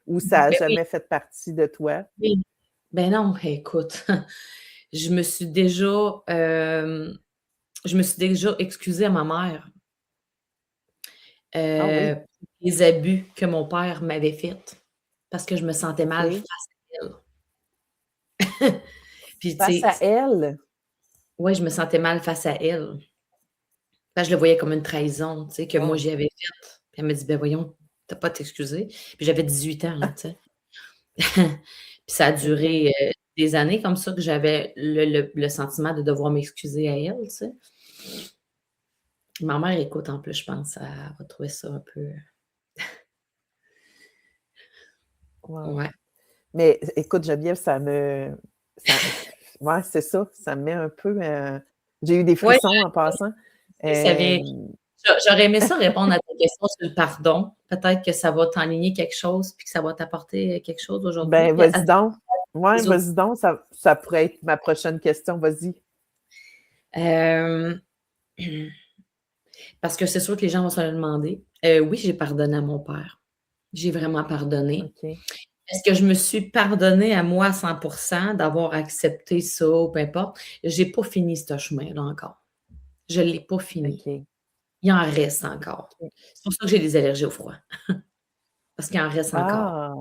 ou ça n'a Ben oui, jamais fait partie de toi? oui. Ben non, écoute, je me suis déjà, excusée à ma mère, Ah oui, pour les abus que mon père m'avait faits, parce que je me sentais mal face OK. à elle. Puis tu Face sais, à elle? ouais, je me sentais mal face à elle. Parce que je le voyais comme une trahison, tu sais, que moi Wow. j'y avais faite. Puis elle m'a dit: «Ben voyons, tu as pas à t'excuser». Puis j'avais 18 ans, là, tu sais. Puis ça a OK. duré, des années comme ça que j'avais le sentiment de devoir m'excuser à elle, tu sais. Ma mère écoute en plus, je pense, elle va trouver ça un peu Wow. ouais. Mais écoute, Geneviève, ça ouais, c'est ça, ça me met un peu, j'ai eu des Ouais, frissons en passant. ça vient Hem, j'aurais aimé ça répondre à ta question sur le pardon. Peut-être que ça va t'enligner quelque chose, puis que ça va t'apporter, quelque chose aujourd'hui. ben, Puis à vas-y donc. Ouais, les autres vas-y donc, ça pourrait être ma prochaine question, vas-y. hem, parce que c'est sûr que les gens vont se le demander. Oui, j'ai pardonné à mon père. J'ai vraiment pardonné. OK, Est-ce que je me suis pardonnée à moi à 100 d'avoir accepté ça ou peu importe? J'ai pas fini ce chemin-là encore. Je l'ai pas fini. OK, Il en reste encore. OK. C'est pour ça que j'ai des allergies au froid, parce qu'il en reste encore. Ah!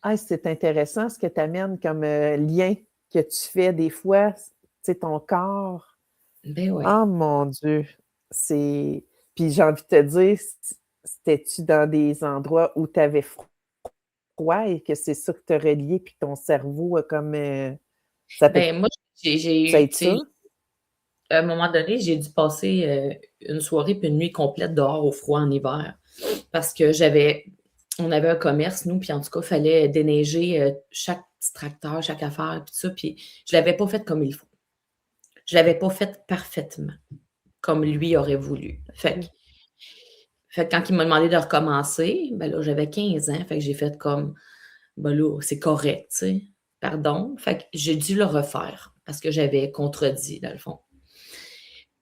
Ah, c'est intéressant ce que tu amènes comme, lien que tu fais des fois, tu sais, ton corps. Ben ouais. Ah mon Dieu! C'est puis j'ai envie de te dire, c'était-tu dans des endroits où tu avais froid et que c'est ça que tu as relié puis ton cerveau a comme, ça peut Ben moi, j'ai ça eu, être tu sais, ça? à un moment donné, j'ai dû passer, une soirée puis une nuit complète dehors au froid en hiver parce que on avait un commerce, nous, puis en tout cas, il fallait déneiger, chaque petit tracteur, chaque affaire, puis tout ça, puis je l'avais pas fait comme il faut. Je l'avais pas fait parfaitement, comme lui aurait voulu. OK. Fait que quand il m'a demandé de recommencer, ben là, j'avais 15 ans, fait que j'ai fait comme: «Ben là, c'est correct, tu sais, pardon». Fait que j'ai dû le refaire parce que j'avais contredit, dans le fond.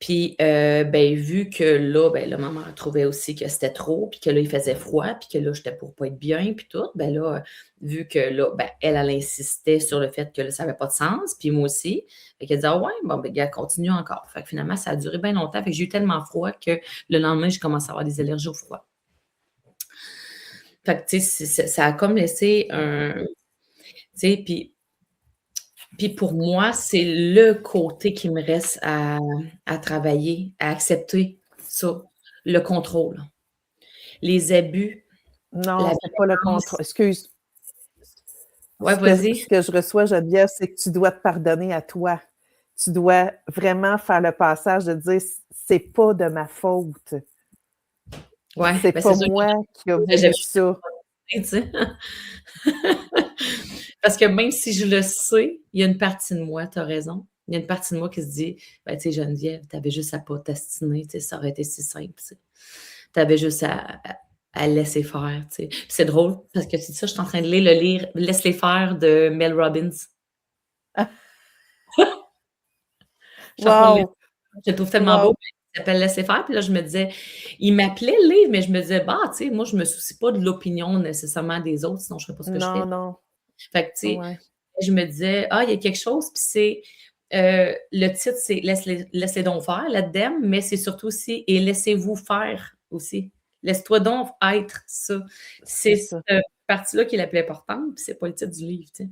Puis, ben, vu que là, ben, là, ma mère trouvait aussi que c'était trop, puis que là, il faisait froid, puis que là, j'étais pour pas être bien, puis tout, ben là, vu que là, ben, elle insistait sur le fait que là, ça avait pas de sens, puis moi aussi. Fait qu'elle disait: «Ah ouais? Bon, ben, gars, continue encore». Fait que finalement, ça a duré bien longtemps, fait que j'ai eu tellement froid que le lendemain, j'ai commencé à avoir des allergies au froid. Fait que, tu sais, ça a comme laissé un tu sais, puis pour moi, c'est le côté qui me reste à travailler, à accepter ça, le contrôle. Les abus, la Non, c'est pas le contrôle. violence. Excuse, Ouais, ce vas-y. que je reçois, Geneviève, c'est que tu dois te pardonner à toi. Tu dois vraiment faire le passage de dire: «C'est pas de ma faute. Ouais, C'est ben, pas c'est sûr moi qui a que j'avais voulu ça». tu sais. Parce que même si je le sais, il y a une partie de moi, tu as raison, il y a une partie de moi qui se dit: «Ben, tu sais, Geneviève, tu avais juste à pas t'astiner, tu sais, ça aurait été si simple, tu sais. Tu avais juste à laisser faire», tu sais. Puis c'est drôle parce que tu dis ça, je suis en train de lire le livre «Laisse-les faire» de Mel Robbins. Je suis en train de lire Wow! ça, je le trouve tellement beau, Wow! il s'appelle «Laisser faire», puis là, je me disais il m'appelait le livre, mais je me disais: «Bah, tu sais, moi, je me soucie pas de l'opinion nécessairement des autres, sinon je ferais pas ce que je Non, fais». non. Fait que, tu sais, Ouais. je me disais: «Ah, il y a quelque chose», puis c'est, le titre, c'est «Laisse-les donc faire» là-dedans, mais c'est surtout aussi «Et laissez-vous faire» aussi. Laisse-toi donc être ça. C'est C'est ça. cette partie-là qui est la plus importante, puis c'est pas le titre du livre, tu sais.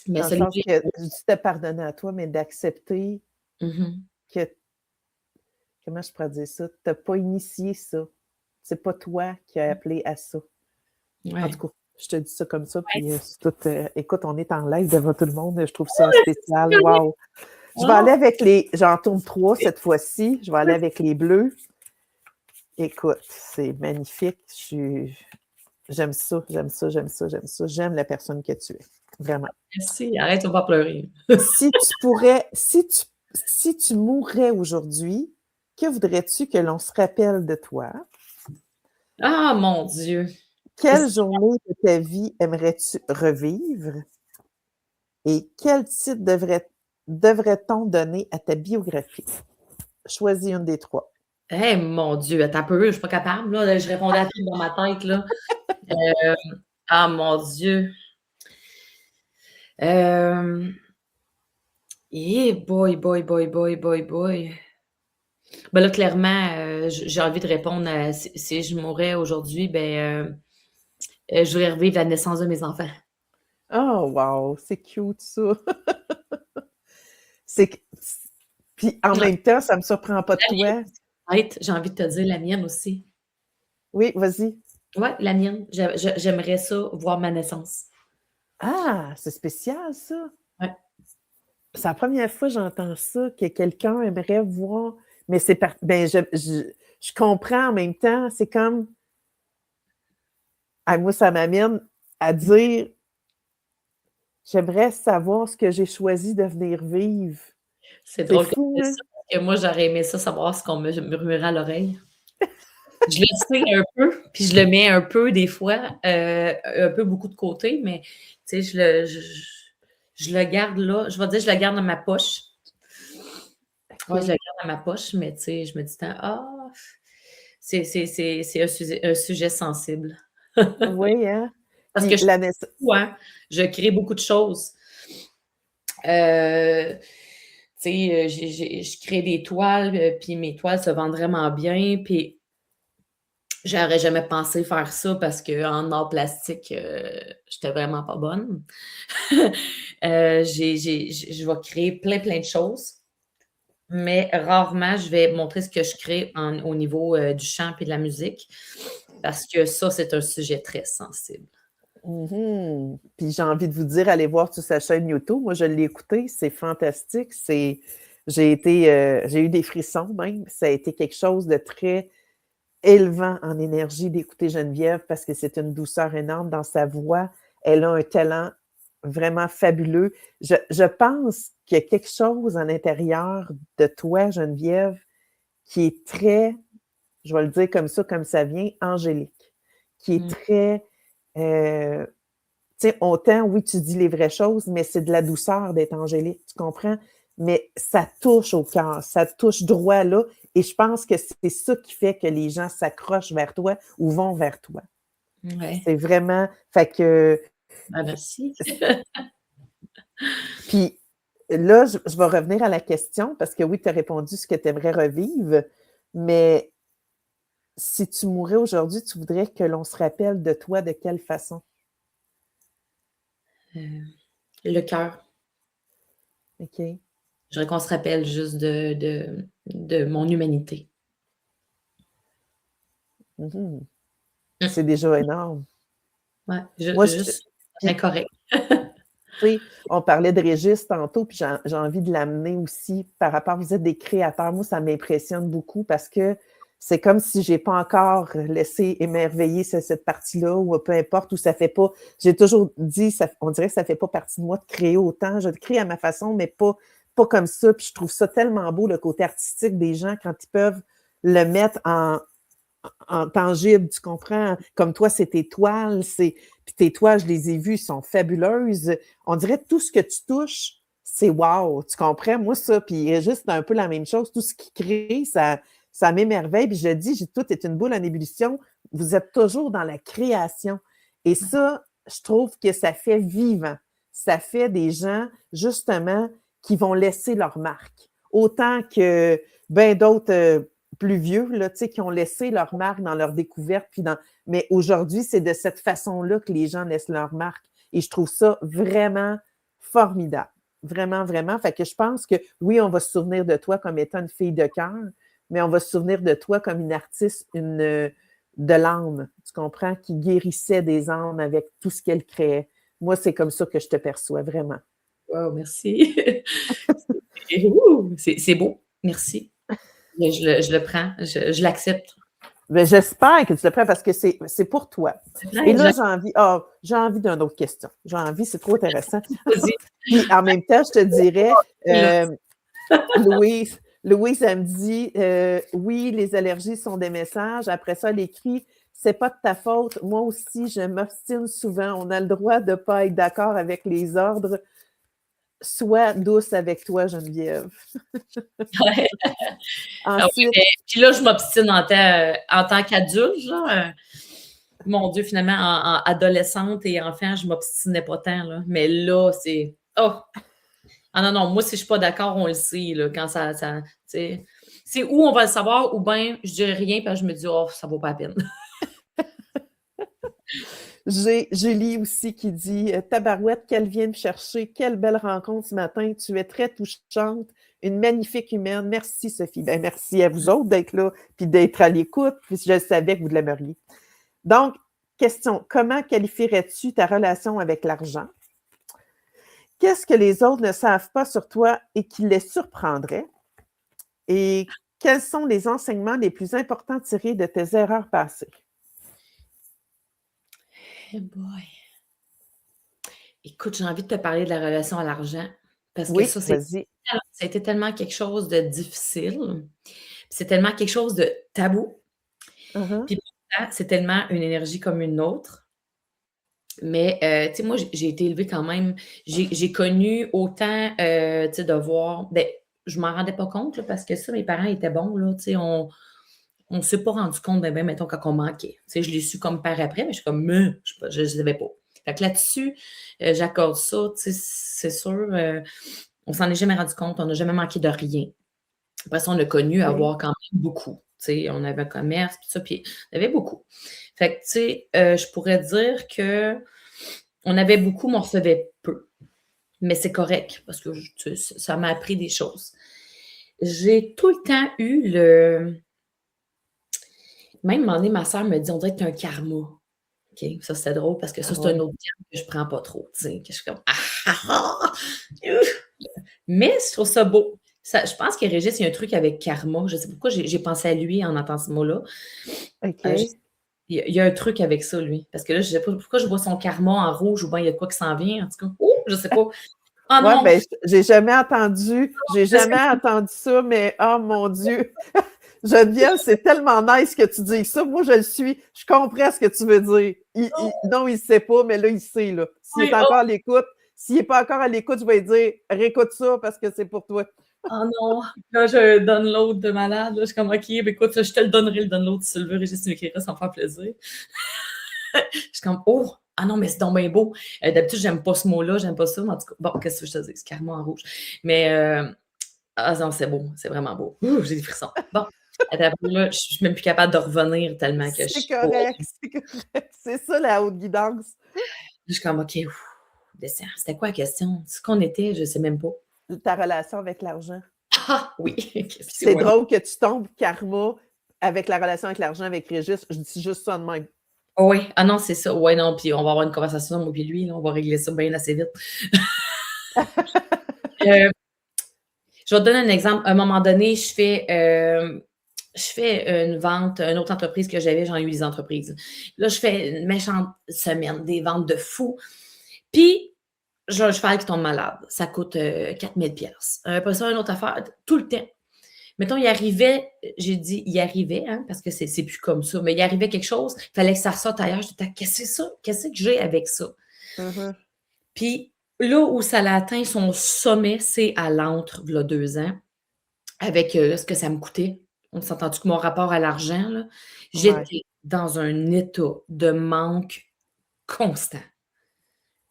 Mais Dans le celui-là sens que je dis te pardonner à toi, mais d'accepter mmh que comment je pourrais dire ça? Tu as pas initié ça. C'est pas toi qui as appelé à ça. En Ouais. tout cas, je te dis ça comme ça, Ouais, puis, c'est tout, écoute, on est en live devant tout le monde, je trouve ça spécial. oui. Wow! Je vais aller Ah! avec les j'en tourne 3 cette fois-ci. Je vais aller avec les bleus. Écoute, c'est magnifique. J'aime ça, j'aime ça, j'aime ça, j'aime ça. J'aime la personne que tu es, vraiment. Merci, arrête, on va pas pleurer. Si tu mourrais aujourd'hui, que voudrais-tu que l'on se rappelle de toi? Ah mon Dieu! Quelle Est-ce journée de ta vie aimerais-tu revivre? Et quel titre devrait-on donner à ta biographie? Choisis une des 3. Eh mon Dieu, attends un peu, je suis pas capable, là, je répondais à tout dans ma tête, là. Ah mon Dieu! Boy, boy, boy, boy, boy, boy. Ben là, clairement, j'ai envie de répondre à si je mourais aujourd'hui, je voudrais revivre la naissance de mes enfants. Oh wow, c'est cute ça! C'est que puis en Ouais, même temps, ça me surprend pas de la mienne toi. aussi. Peut-être, j'ai envie de te dire la mienne aussi. Oui, vas-y. Ouais, la mienne. J'aimerais ça, voir ma naissance. Ah, c'est spécial ça! Ouais. C'est la première fois que j'entends ça, que quelqu'un aimerait voir, mais c'est ben je comprends en même temps, c'est comme moi ça m'amène à dire: «J'aimerais savoir ce que j'ai choisi de venir vivre». C'est C'est drôle que tu fou, dises hein? ça, parce que moi, j'aurais aimé ça savoir ce qu'on me murmurait à l'oreille. Je le sais un peu, puis je le mets un peu des fois, un peu beaucoup de côté, mais tu sais, je le garde là. Je vais dire, je le garde dans ma poche. Ouais, je OK. le garde dans ma poche, mais tu sais, je me dis tant: «Ah, c'est un sujet sensible». Oui, hein? Parce que Puis je la naissance. hein, je crée beaucoup de choses. Tu sais, je crée des toiles, puis mes toiles se vendent vraiment bien, puis j'aurais jamais pensé faire ça parce qu'en art plastique, j'étais vraiment pas bonne. Je vais créer plein, plein de choses, mais rarement je vais montrer ce que je crée au niveau, du chant et de la musique, parce que ça, c'est un sujet très sensible. Mmh. Puis j'ai envie de vous dire, allez voir sur sa chaîne YouTube. Moi, je l'ai écouté, c'est fantastique. J'ai eu des frissons même. Ça a été quelque chose de très élevant en énergie d'écouter Geneviève parce que c'est une douceur énorme dans sa voix. Elle a un talent vraiment fabuleux. Je pense qu'il y a quelque chose à l'intérieur de toi, Geneviève, qui est très, je vais le dire comme ça vient, angélique, qui est Mmh. très, tu sais, autant, oui, tu dis les vraies choses, mais c'est de la douceur d'être angélique, tu comprends? Mais ça touche au cœur, ça touche droit là, et je pense que c'est ça qui fait que les gens s'accrochent vers toi ou vont vers toi. Ouais. C'est vraiment, fait que, Ben, merci. puis là, je vais revenir à la question parce que oui, tu as répondu ce que tu aimerais revivre, mais si tu mourais aujourd'hui, tu voudrais que l'on se rappelle de toi de quelle façon? Heu, le cœur. OK. Je voudrais qu'on se rappelle juste de mon humanité. Mmh. Mmh. C'est déjà énorme. Ouais, Moi, juste puis incorrect. tu sais, on parlait de Régis tantôt, puis j'ai envie de l'amener aussi par rapport, vous êtes des créateurs. Moi, ça m'impressionne beaucoup parce que c'est comme si j'ai pas encore laissé émerveiller cette partie-là, ou peu importe, où ça fait pas. J'ai toujours dit, on dirait que ça fait pas partie de moi de créer autant. Je crée à ma façon, mais pas comme ça. Puis je trouve ça tellement beau, le côté artistique des gens, quand ils peuvent le mettre en tangible, tu comprends? Comme toi, c'est tes toiles, puis tes toiles, je les ai vues, sont fabuleuses. On dirait que tout ce que tu touches, c'est wow, tu comprends? Moi, ça, puis juste un peu la même chose, tout ce qui crée, ça m'émerveille. Puis je dis, tout est une boule en ébullition. Vous êtes toujours dans la création. Et ça, je trouve que ça fait vivant. Ça fait des gens, justement, qui vont laisser leur marque. Autant que ben d'autres plus vieux, là, qui ont laissé leur marque dans leur découverte. Mais aujourd'hui, c'est de cette façon-là que les gens laissent leur marque. Et je trouve ça vraiment formidable. Vraiment, vraiment. Fait que je pense que oui, on va se souvenir de toi comme étant une fille de cœur, mais on va se souvenir de toi comme une artiste, de l'âme, tu comprends, qui guérissait des âmes avec tout ce qu'elle créait. Moi, c'est comme ça que je te perçois, vraiment. Wow, merci. C'est beau, merci. Je le prends, je l'accepte. Ben, j'espère que tu le prends parce que c'est pour toi. Et Ouais, là, j'ai envie d'une autre question. C'est trop intéressant. vas-y. Puis en même temps, je te dirais, Là. Louise, elle me dit, oui, les allergies sont des messages. Après ça, elle écrit, c'est pas de ta faute. Moi aussi, je m'obstine souvent. On a le droit de ne pas être d'accord avec les ordres. sois douce avec toi, Geneviève. Ouais. Ah oui, Ensuite, puis là, je m'obstine en tant qu'adulte, là. Mon Dieu, finalement, en adolescente et enfant, je m'obstinais pas tant, là. Mais là, c'est. Oh! Ah non, non, moi, si je suis pas d'accord, on le sait, là, quand tu sais. C'est où on va le savoir, ou bien je dirais rien, puis je me dis, oh, ça vaut pas la peine. j'ai Julie aussi qui dit Tabarouette, qu'elle vient me chercher. Quelle belle rencontre ce matin. Tu es très touchante. Une magnifique humaine. Merci, Sophie. Ben, merci à vous autres d'être là puis d'être à l'écoute. Puis je savais que vous l'aimeriez. Donc, question comment qualifierais-tu ta relation avec l'argent? Qu'est-ce que les autres ne savent pas sur toi et qui les surprendrait? Et quels sont les enseignements les plus importants tirés de tes erreurs passées? Hey boy. Écoute, j'ai envie de te parler de la relation à l'argent parce que Oui, ça vas-y. a été tellement quelque chose de difficile. C'est tellement quelque chose de tabou. Uh-huh. Puis pourtant, c'est tellement une énergie comme une autre. Mais, tu sais, moi, j'ai été élevée quand même. J'ai connu autant, tu sais, de voir. Ben, je m'en rendais pas compte, là, parce que ça, mes parents étaient bons, là. Tu sais, on s'est pas rendu compte, ben, mettons, quand on manquait. Tu sais, je l'ai su comme par après, mais je suis comme, je ne savais pas. Fait que là-dessus, j'accorde ça, tu sais, c'est sûr, on s'en est jamais rendu compte, on n'a jamais manqué de rien. Après ça, on a connu Okay. avoir quand même beaucoup. Tu sais, on avait un commerce, puis ça, puis on avait beaucoup. Fait que, tu sais, je pourrais dire que on avait beaucoup, mais on recevait peu. Mais c'est correct, parce que tu sais, ça m'a appris des choses. J'ai tout le temps eu le. Même, un moment donné, ma soeur me dit, on dirait que tu as un karma. OK? Ça, c'était drôle parce que Ah ça, c'est un ouais. autre terme que je prends pas trop. Tu sais, que je suis comme, ouf! Mais je trouve ça beau. Ça, je pense que Régis, il y a un truc avec karma. Je sais pas pourquoi j'ai pensé à lui en entendant ce mot-là. OK. Il y a un truc avec ça, lui. Parce que là, je sais pas pourquoi je vois son karma en rouge ou bien il y a de quoi qui s'en vient. En tout cas, oh, je sais pas. Ah Ouais, non! ben, j'ai jamais entendu ça, mais oh mon Dieu! Geneviève, c'est tellement nice que tu dis ça. Moi, je le suis. Je comprends ce que tu veux dire. Non, il ne sait pas, mais là, il sait, là. S'il Oui, est encore à l'écoute, s'il n'est pas encore à l'écoute, je vais lui dire réécoute ça parce que c'est pour toi. oh non! Là, j'ai un download de malade. Là. Je suis comme, OK, ben écoute, je te le donnerai, le download, si tu le veux, Régis, tu m'écriras, ça me fait plaisir. Je suis comme, oh! Ah non, mais c'est donc bien beau. D'habitude, j'aime pas ce mot-là, j'aime pas ça. Mais en tout cas, bon, qu'est-ce que je te dis? C'est carrément en rouge. Mais, ah non, c'est beau, c'est vraiment beau. Ouh, j'ai des frissons. Bon, attends, là, je suis même plus capable de revenir tellement que je C'est suis pas. correct, c'est correct. C'est ça, la haute guidance. Je suis comme, OK, ouf, descends. C'était quoi la question? Ce qu'on était, je sais même pas. Ta relation avec l'argent. Ah oui, C'est excusez-moi. drôle que tu tombes karma avec la relation avec l'argent avec Régis. Je dis juste ça de même. Oui, ah non, c'est ça. Ouais, non, puis on va avoir une conversation, moi puis lui, là, on va régler ça bien assez vite. Euh, je vais te donner un exemple. À un moment donné, je fais une vente, une autre entreprise que j'avais, j'en ai eu des entreprises. Là, je fais une méchante semaine, des ventes de fou. Puis, j'ai un cheval qui tombe malade. Ça coûte 4000 pièces. Après ça, une autre affaire, tout le temps. Mettons, il arrivait, j'ai dit, il arrivait, hein, parce que c'est plus comme ça, mais il arrivait quelque chose, il fallait que ça ressorte ailleurs. Je disais, qu'est-ce que c'est ça? Qu'est-ce que j'ai avec ça? Mhm. Puis là où ça a atteint son sommet, c'est à l'antre, il y a 2 ans, avec ce que ça me coûtait. On s'entend-tu que mon rapport à l'argent, là, Ouais, j'étais dans un état de manque constant.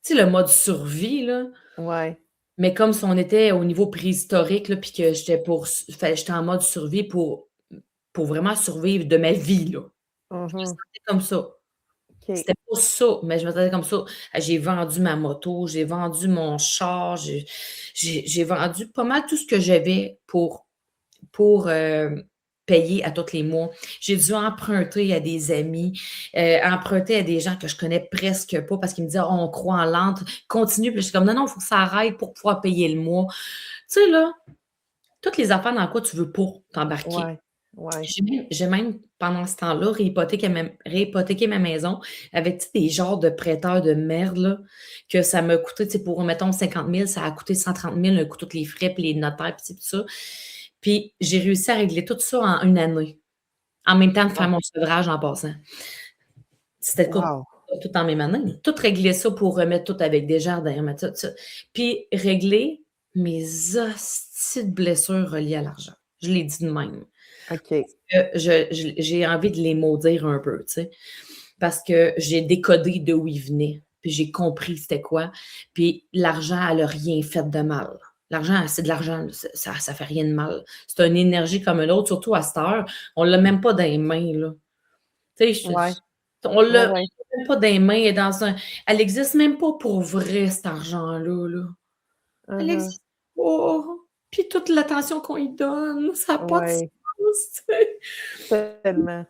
Tu sais, le mode survie, là, ouais. mais comme si on était au niveau préhistorique, là, puis que j'étais en mode survie pour vraiment survivre de ma vie, là. Je me Mhm. sentais comme ça. OK. C'était pas ça, mais je me sentais comme ça. J'ai vendu ma moto, j'ai vendu mon char, j'ai vendu pas mal tout ce que j'avais pour payer à tous les mois. J'ai dû emprunter à des amis, emprunter à des gens que je connais presque pas parce qu'ils me disaient: «Oh, on croit en l'entre, continue». Puis je suis comme: «Non, non, il faut que ça arrête pour pouvoir payer le mois». Tu sais, là, toutes les affaires dans quoi tu veux pas t'embarquer. Ouais, ouais. J'ai même, pendant ce temps-là, réhypothéqué ma maison avec, tu sais, des genres de prêteurs de merde, là, que ça m'a coûté, tu sais, pour, mettons, 50 000, ça a coûté 130 000, un coup, tous les frais, puis les notaires, puis tout ça. Puis j'ai réussi à régler tout ça en une année, en même temps de faire Wow. mon sevrage en passant. C'était cool. Wow. tout dans mes mains. Tout régler ça pour remettre tout avec des jardins, remettre ça. Puis régler mes hosties de blessures reliées à l'argent. Je l'ai dit de même. OK. J'ai envie de les maudire un peu, tu sais, parce que j'ai décodé d'où ils venaient, puis j'ai compris c'était quoi. Puis l'argent, elle a rien fait de mal. L'argent, c'est de l'argent, ça fait rien de mal. C'est une énergie comme l'autre, surtout à cette heure. On l'a même pas dans les mains, là. Tu sais, Ouais. on l'a Ouais. même pas dans les mains, elle existe même pas pour vrai, cet argent-là, là. Elle Uh-huh. existe pas. Puis toute l'attention qu'on y donne, ça a pas de sens, Ouais. tu sais. Tellement.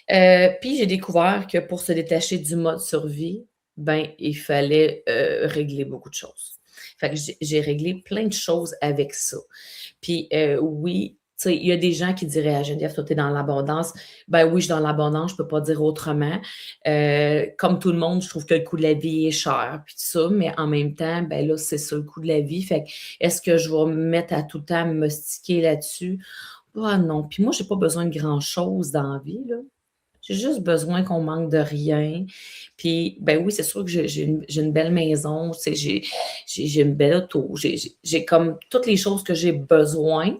Puis j'ai découvert que pour se détacher du mode survie, ben, il fallait, régler beaucoup de choses. Fait que j'ai réglé plein de choses avec ça. Puis, oui, tu sais, il y a des gens qui diraient à Geneviève: «Toi, tu es dans l'abondance». Ben oui, je suis dans l'abondance, je peux pas dire autrement. Comme tout le monde, je trouve que le coût de la vie est cher, puis tout ça, mais en même temps, ben là, c'est ça le coût de la vie. Fait que est-ce que je vais me mettre à tout le temps me sticker là-dessus? Ah non. Puis moi, j'ai pas besoin de grand-chose dans la vie, là. J'ai juste besoin qu'on manque de rien. Puis, ben oui, c'est sûr que j'ai une belle maison, tu sais, j'ai une belle auto, j'ai comme toutes les choses que j'ai besoin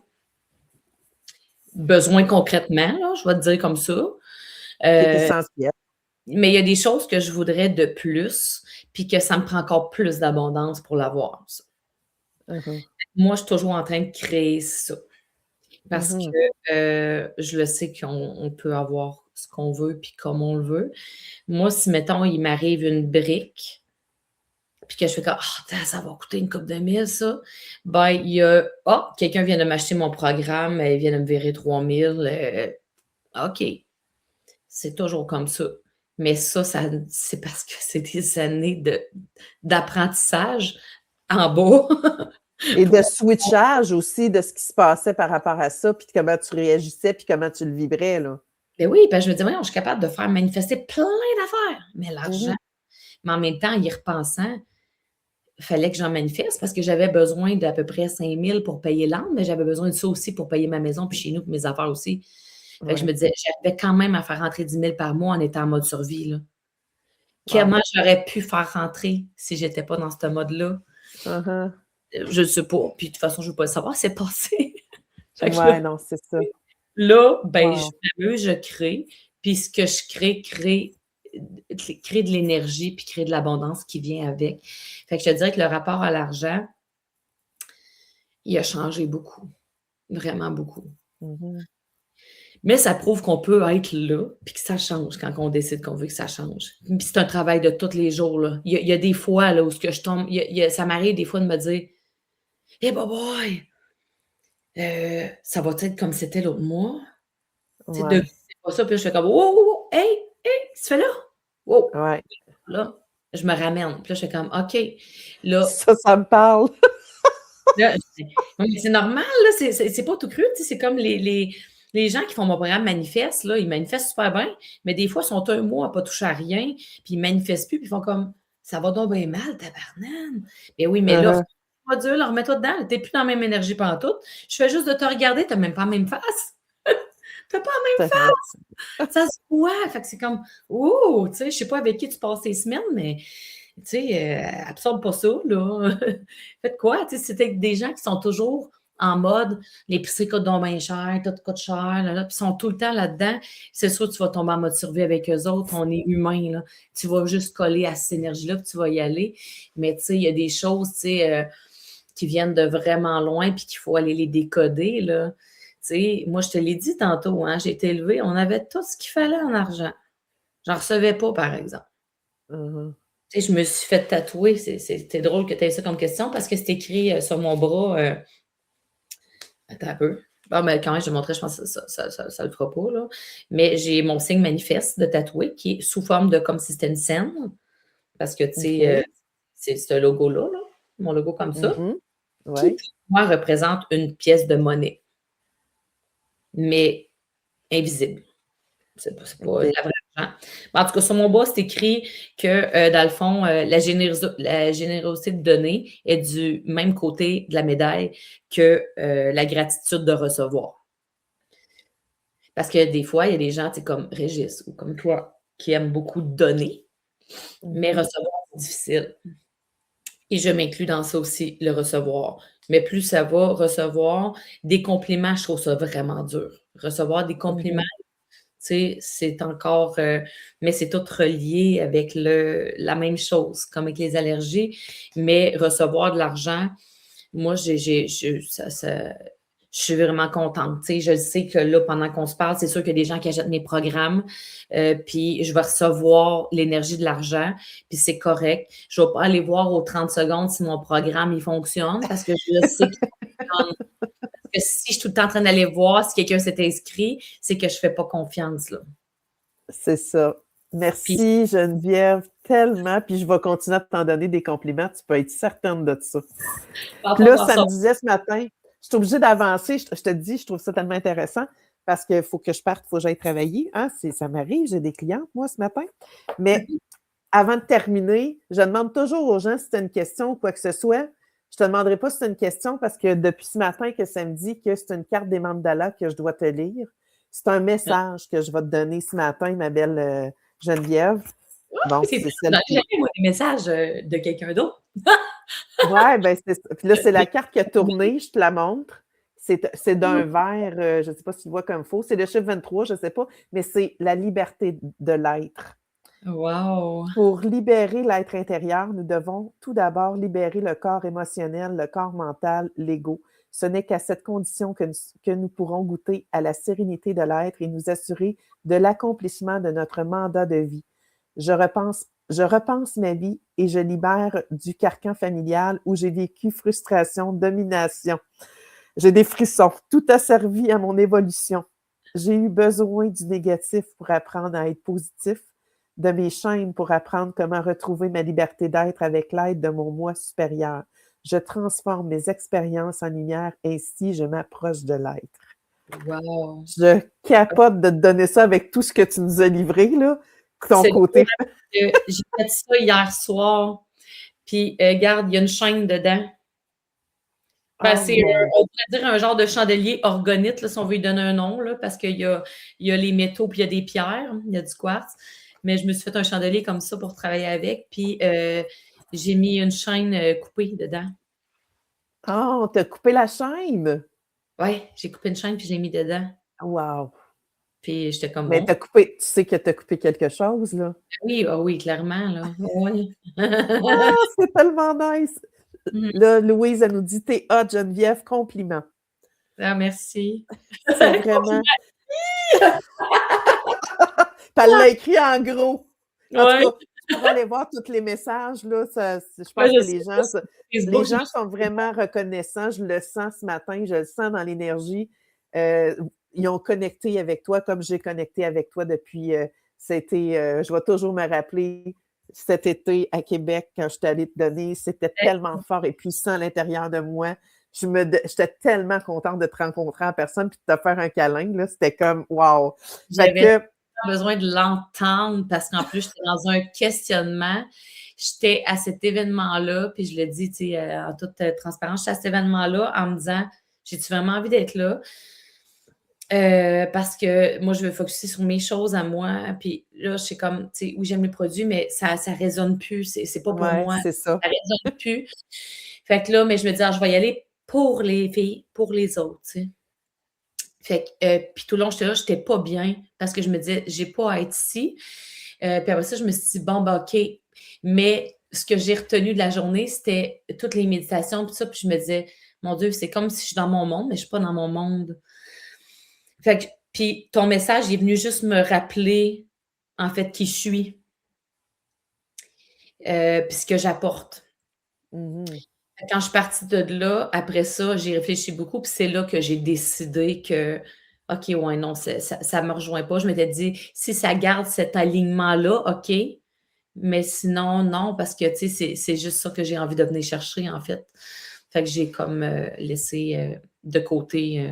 concrètement, là, je vais te dire comme ça. C'est Euh, essentiel. mais il y a des choses que je voudrais de plus, puis que ça me prend encore plus d'abondance pour l'avoir, ça. Uh-huh. Moi, je suis toujours en train de créer ça. Parce Mhm. que je le sais qu'on peut avoir ce qu'on veut puis comme on le veut. Moi, si, mettons, il m'arrive une brique, puis que je fais comme «Ah, ça va coûter une couple de mille, ça», ben, il y a quelqu'un vient de m'acheter mon programme, il vient de me virer 3000, OK. C'est toujours comme ça. Mais ça, c'est parce que c'est des années d'apprentissage en bas. Et de switchage aussi de ce qui se passait par rapport à ça, puis comment tu réagissais, puis comment tu le vibrais, là. Ben oui, je me dis: «Voyons, je suis capable de faire manifester plein d'affaires». Mais l'argent, Mhm. mais en même temps, en y repensant, il fallait que j'en manifeste parce que j'avais besoin d'à peu près 5 000 pour payer l'âme, mais j'avais besoin de ça aussi pour payer ma maison, puis chez nous, puis mes affaires aussi. Fait que je me Ouais. disais, j'arrivais quand même à faire rentrer 10 000 par mois en étant en mode survie, là. Wow. Comment j'aurais pu faire rentrer si j'étais pas dans ce mode-là? Uh-huh. Je sais pas. Puis de toute façon, je veux pas le savoir, c'est passé. Fait que Ouais, non, c'est ça. là, ben, je Wow. m'amuse, je crée. Puis ce que je crée de l'énergie, puis crée de l'abondance qui vient avec. Fait que je te dirais que le rapport à l'argent, il a changé beaucoup, vraiment beaucoup. Mhm. Mais ça prouve qu'on peut être là, puis que ça change quand on décide qu'on veut que ça change. Puis c'est un travail de tous les jours, là. Il y a des fois là, où ce que je tombe, ça m'arrive des fois de me dire: «Eh boy, ça va être comme c'était l'autre mois?» Tu sais, de Ouais. c'est pas ça, puis là, je fais comme: «Wow, wow, wow, hey, hey, qu'est-ce que tu fais là? Wow!» Ouais. Là, je me ramène. Puis là, je fais comme: «OK». Là Ça me parle. Là, je dis: «Oui, mais c'est normal, là, c'est pas tout cru», tu sais, c'est comme les gens qui font mon programme manifeste, là, ils manifestent super bien, mais des fois, ils sont un mois à pas toucher à rien, puis ils manifestent plus, puis ils font comme: «Ça va donc bien mal, tabarnane». Mais oui, mais là, Uh-huh. pas dur, là, remets-toi dedans, tu es plus dans la même énergie pantoute. Je fais juste de te regarder, tu as même pas la même face. Tu as pas la même C'est vrai. face, ça se voit. Fait que c'est comme: «Ouh!» Tu sais, je sais pas avec qui tu passes tes semaines, mais tu sais, absorbe pas ça, là. Faites quoi? Tu sais, c'est avec des gens qui sont toujours en mode l'épicerie coûte donc bien cher, tout coûte cher, là, là, puis ils sont tout le temps là-dedans. C'est sûr que tu vas tomber en mode survie avec eux autres. On est humain, là. Tu vas juste coller à cette énergie-là, puis tu vas y aller. Mais tu sais, il y a des choses, tu sais, qui viennent de vraiment loin, puis qu'il faut aller les décoder, là. Tu sais, moi, je te l'ai dit tantôt, hein, j'ai été élevée, on avait tout ce qu'il fallait en argent. J'en recevais pas, par exemple. Mhm. Tu sais, je me suis fait tatouer. C'était drôle que tu aies ça comme question parce que c'est écrit sur mon bras. Attends un peu. Bon, ben, quand même, je te montrer, je pense que ça le fera pas, là. Mais j'ai mon signe manifeste de tatoué qui est sous forme de comme si c'était une scène. Parce que, tu sais, OK. c'est ce logo-là, là, mon logo comme ça, Mhm. qui Ouais. pour moi représente une pièce de monnaie, mais invisible. C'est pas de OK. la vraie argent. En tout cas, sur mon bas, c'est écrit que, dans le fond, la générosité de donner est du même côté de la médaille que, la gratitude de recevoir. Parce que des fois, il y a des gens, tu sais, comme Régis ou comme toi, qui aiment beaucoup donner, Mais recevoir, c'est difficile. Et je m'inclus dans ça aussi, le recevoir. Mais plus ça va, recevoir des compliments, je trouve ça vraiment dur. Recevoir des compliments, tu sais, c'est encore, mais c'est tout relié avec la même chose, comme avec les allergies. Mais recevoir de l'argent, moi, je suis vraiment contente. Tu sais, je sais que là, pendant qu'on se parle, c'est sûr qu'il y a des gens qui achètent mes programmes, puis je vais recevoir l'énergie de l'argent, puis c'est correct. Je ne vais pas aller voir aux 30 secondes si mon programme, il fonctionne, parce que je sais qu'il fonctionne. Parce que si je suis tout le temps en train d'aller voir si quelqu'un s'est inscrit, c'est que je ne fais pas confiance, là. C'est ça. Puis, Merci Geneviève, tellement. Puis je vais continuer à t'en donner des compliments. Tu peux être certaine de ça. Puis là, ça me disait ce matin, je suis obligée d'avancer. Je te dis, je trouve ça tellement intéressant parce qu'il faut que je parte, il faut que j'aille travailler. Hein? Ça m'arrive, j'ai des clientes, moi, ce matin. Mais avant de terminer, je demande toujours aux gens si tu as une question ou quoi que ce soit. Je ne te demanderai pas si tu as une question parce que depuis ce matin que ça me dit que c'est une carte des mandalas que je dois te lire. C'est un message que je vais te donner ce matin, ma belle Geneviève. Bon, c'est celle qui... J'ai des messages de quelqu'un d'autre. Oui, bien, c'est ça. Puis là, c'est la carte qui a tourné, je te la montre. C'est d'un verre, je ne sais pas si tu le vois comme faux. C'est le chiffre 23, je ne sais pas, mais c'est la liberté de l'être. Wow! Pour libérer l'être intérieur, nous devons tout d'abord libérer le corps émotionnel, le corps mental, l'ego. Ce n'est qu'à cette condition que nous pourrons goûter à la sérénité de l'être et nous assurer de l'accomplissement de notre mandat de vie. Je repense ma vie et je libère du carcan familial où j'ai vécu frustration, domination. J'ai des frissons. Tout a servi à mon évolution. J'ai eu besoin du négatif pour apprendre à être positif, de mes chaînes pour apprendre comment retrouver ma liberté d'être avec l'aide de mon moi supérieur. Je transforme mes expériences en lumière, ainsi je m'approche de l'être. Wow! Je capote de te donner ça avec tout ce que tu nous as livré, là. Ton côté. J'ai fait ça hier soir, puis regarde, il y a une chaîne dedans. Ben, c'est, on pourrait dire un genre de chandelier orgonite, là, si on veut lui donner un nom, là, parce qu'il y a les métaux, puis il y a des pierres, il y a du quartz. Mais je me suis fait un chandelier comme ça pour travailler avec, puis j'ai mis une chaîne coupée dedans. Oh, t'as coupé la chaîne? Oui, j'ai coupé une chaîne, puis j'ai mis dedans. Wow! Puis j'étais comme Mais bon. t'as coupé, tu sais que t'as coupé quelque chose, là? Oui, oui, clairement, là. Oui. Ah, c'est tellement nice! Là, Louise, elle nous dit « T'es hot, Geneviève, compliment. » Ah, merci. C'est vraiment... Puis elle l'a écrit en gros. En tout cas, tu pourras aller voir tous les messages, là. Je pense que les gens sont vraiment reconnaissants. Je le sens ce matin, je le sens dans l'énergie. Ils ont connecté avec toi comme j'ai connecté avec toi depuis... je vais toujours me rappeler cet été à Québec, quand je t'allais te donner, c'était tellement fort et puissant à l'intérieur de moi. J'étais tellement contente de te rencontrer en personne puis de te faire un câlin. Là. C'était comme wow! J'avais besoin de l'entendre parce qu'en plus, j'étais dans un questionnement. J'étais à cet événement-là, puis je le dis en toute transparence, j'étais à cet événement-là en me disant, j'ai-tu vraiment envie d'être là? Parce que moi, je veux focuser sur mes choses à moi. Puis là, je sais comme, tu sais, oui, j'aime les produits, mais ça ne résonne plus. C'est pas pour moi. C'est ça. Ça résonne plus. Fait que là, mais je me dis, je vais y aller pour les filles, pour les autres, tu sais. Fait que, puis tout le long, j'étais pas bien parce que je me disais, j'ai pas à être ici. Puis après ça, je me suis dit, bon, ben, OK. Mais ce que j'ai retenu de la journée, c'était toutes les méditations, puis ça. Puis je me disais, mon Dieu, c'est comme si je suis dans mon monde, mais je suis pas dans mon monde. Fait que, puis ton message est venu juste me rappeler, en fait, qui je suis. Puis ce que j'apporte. Quand je suis partie de là, après ça, j'ai réfléchi beaucoup, puis c'est là que j'ai décidé que, OK, ouais, non, ça ne me rejoint pas. Je m'étais dit, si ça garde cet alignement-là, OK, mais sinon, non, parce que, tu sais, c'est juste ça que j'ai envie de venir chercher, en fait. Fait que j'ai comme laissé de côté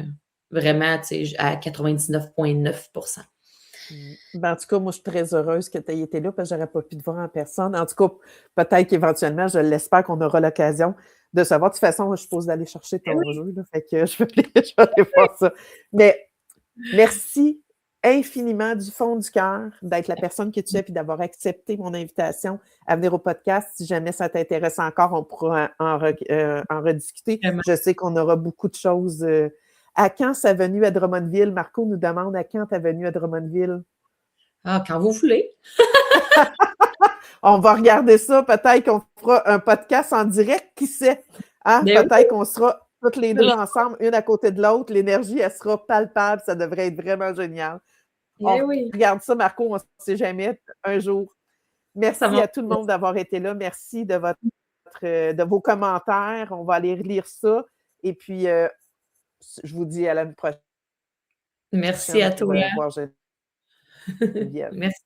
vraiment, tu sais, à 99,9%. Ben, en tout cas, moi, je suis très heureuse que tu aies été là parce que je n'aurais pas pu te voir en personne. En tout cas, peut-être qu'éventuellement, je l'espère qu'on aura l'occasion de savoir. De toute façon, je suppose d'aller chercher ton jeu. Là, fait que je vais aller voir ça. Mais merci infiniment du fond du cœur d'être la personne que tu es puis d'avoir accepté mon invitation à venir au podcast. Si jamais ça t'intéresse encore, on pourra en rediscuter. Vraiment. Je sais qu'on aura beaucoup de choses. À quand sa venue à Drummondville? Marco nous demande à quand ta venue à Drummondville? Ah, quand vous voulez. On va regarder ça. Peut-être qu'on fera un podcast en direct, qui sait? Hein? Peut-être qu'on sera toutes les deux ensemble, une à côté de l'autre. L'énergie, elle sera palpable. Ça devrait être vraiment génial. On regarde ça, Marco, on ne sait jamais, un jour. Merci à tout le monde d'avoir été là. Merci de vos commentaires. On va aller relire ça. Et puis, je vous dis à la prochaine. Merci à toi. Merci.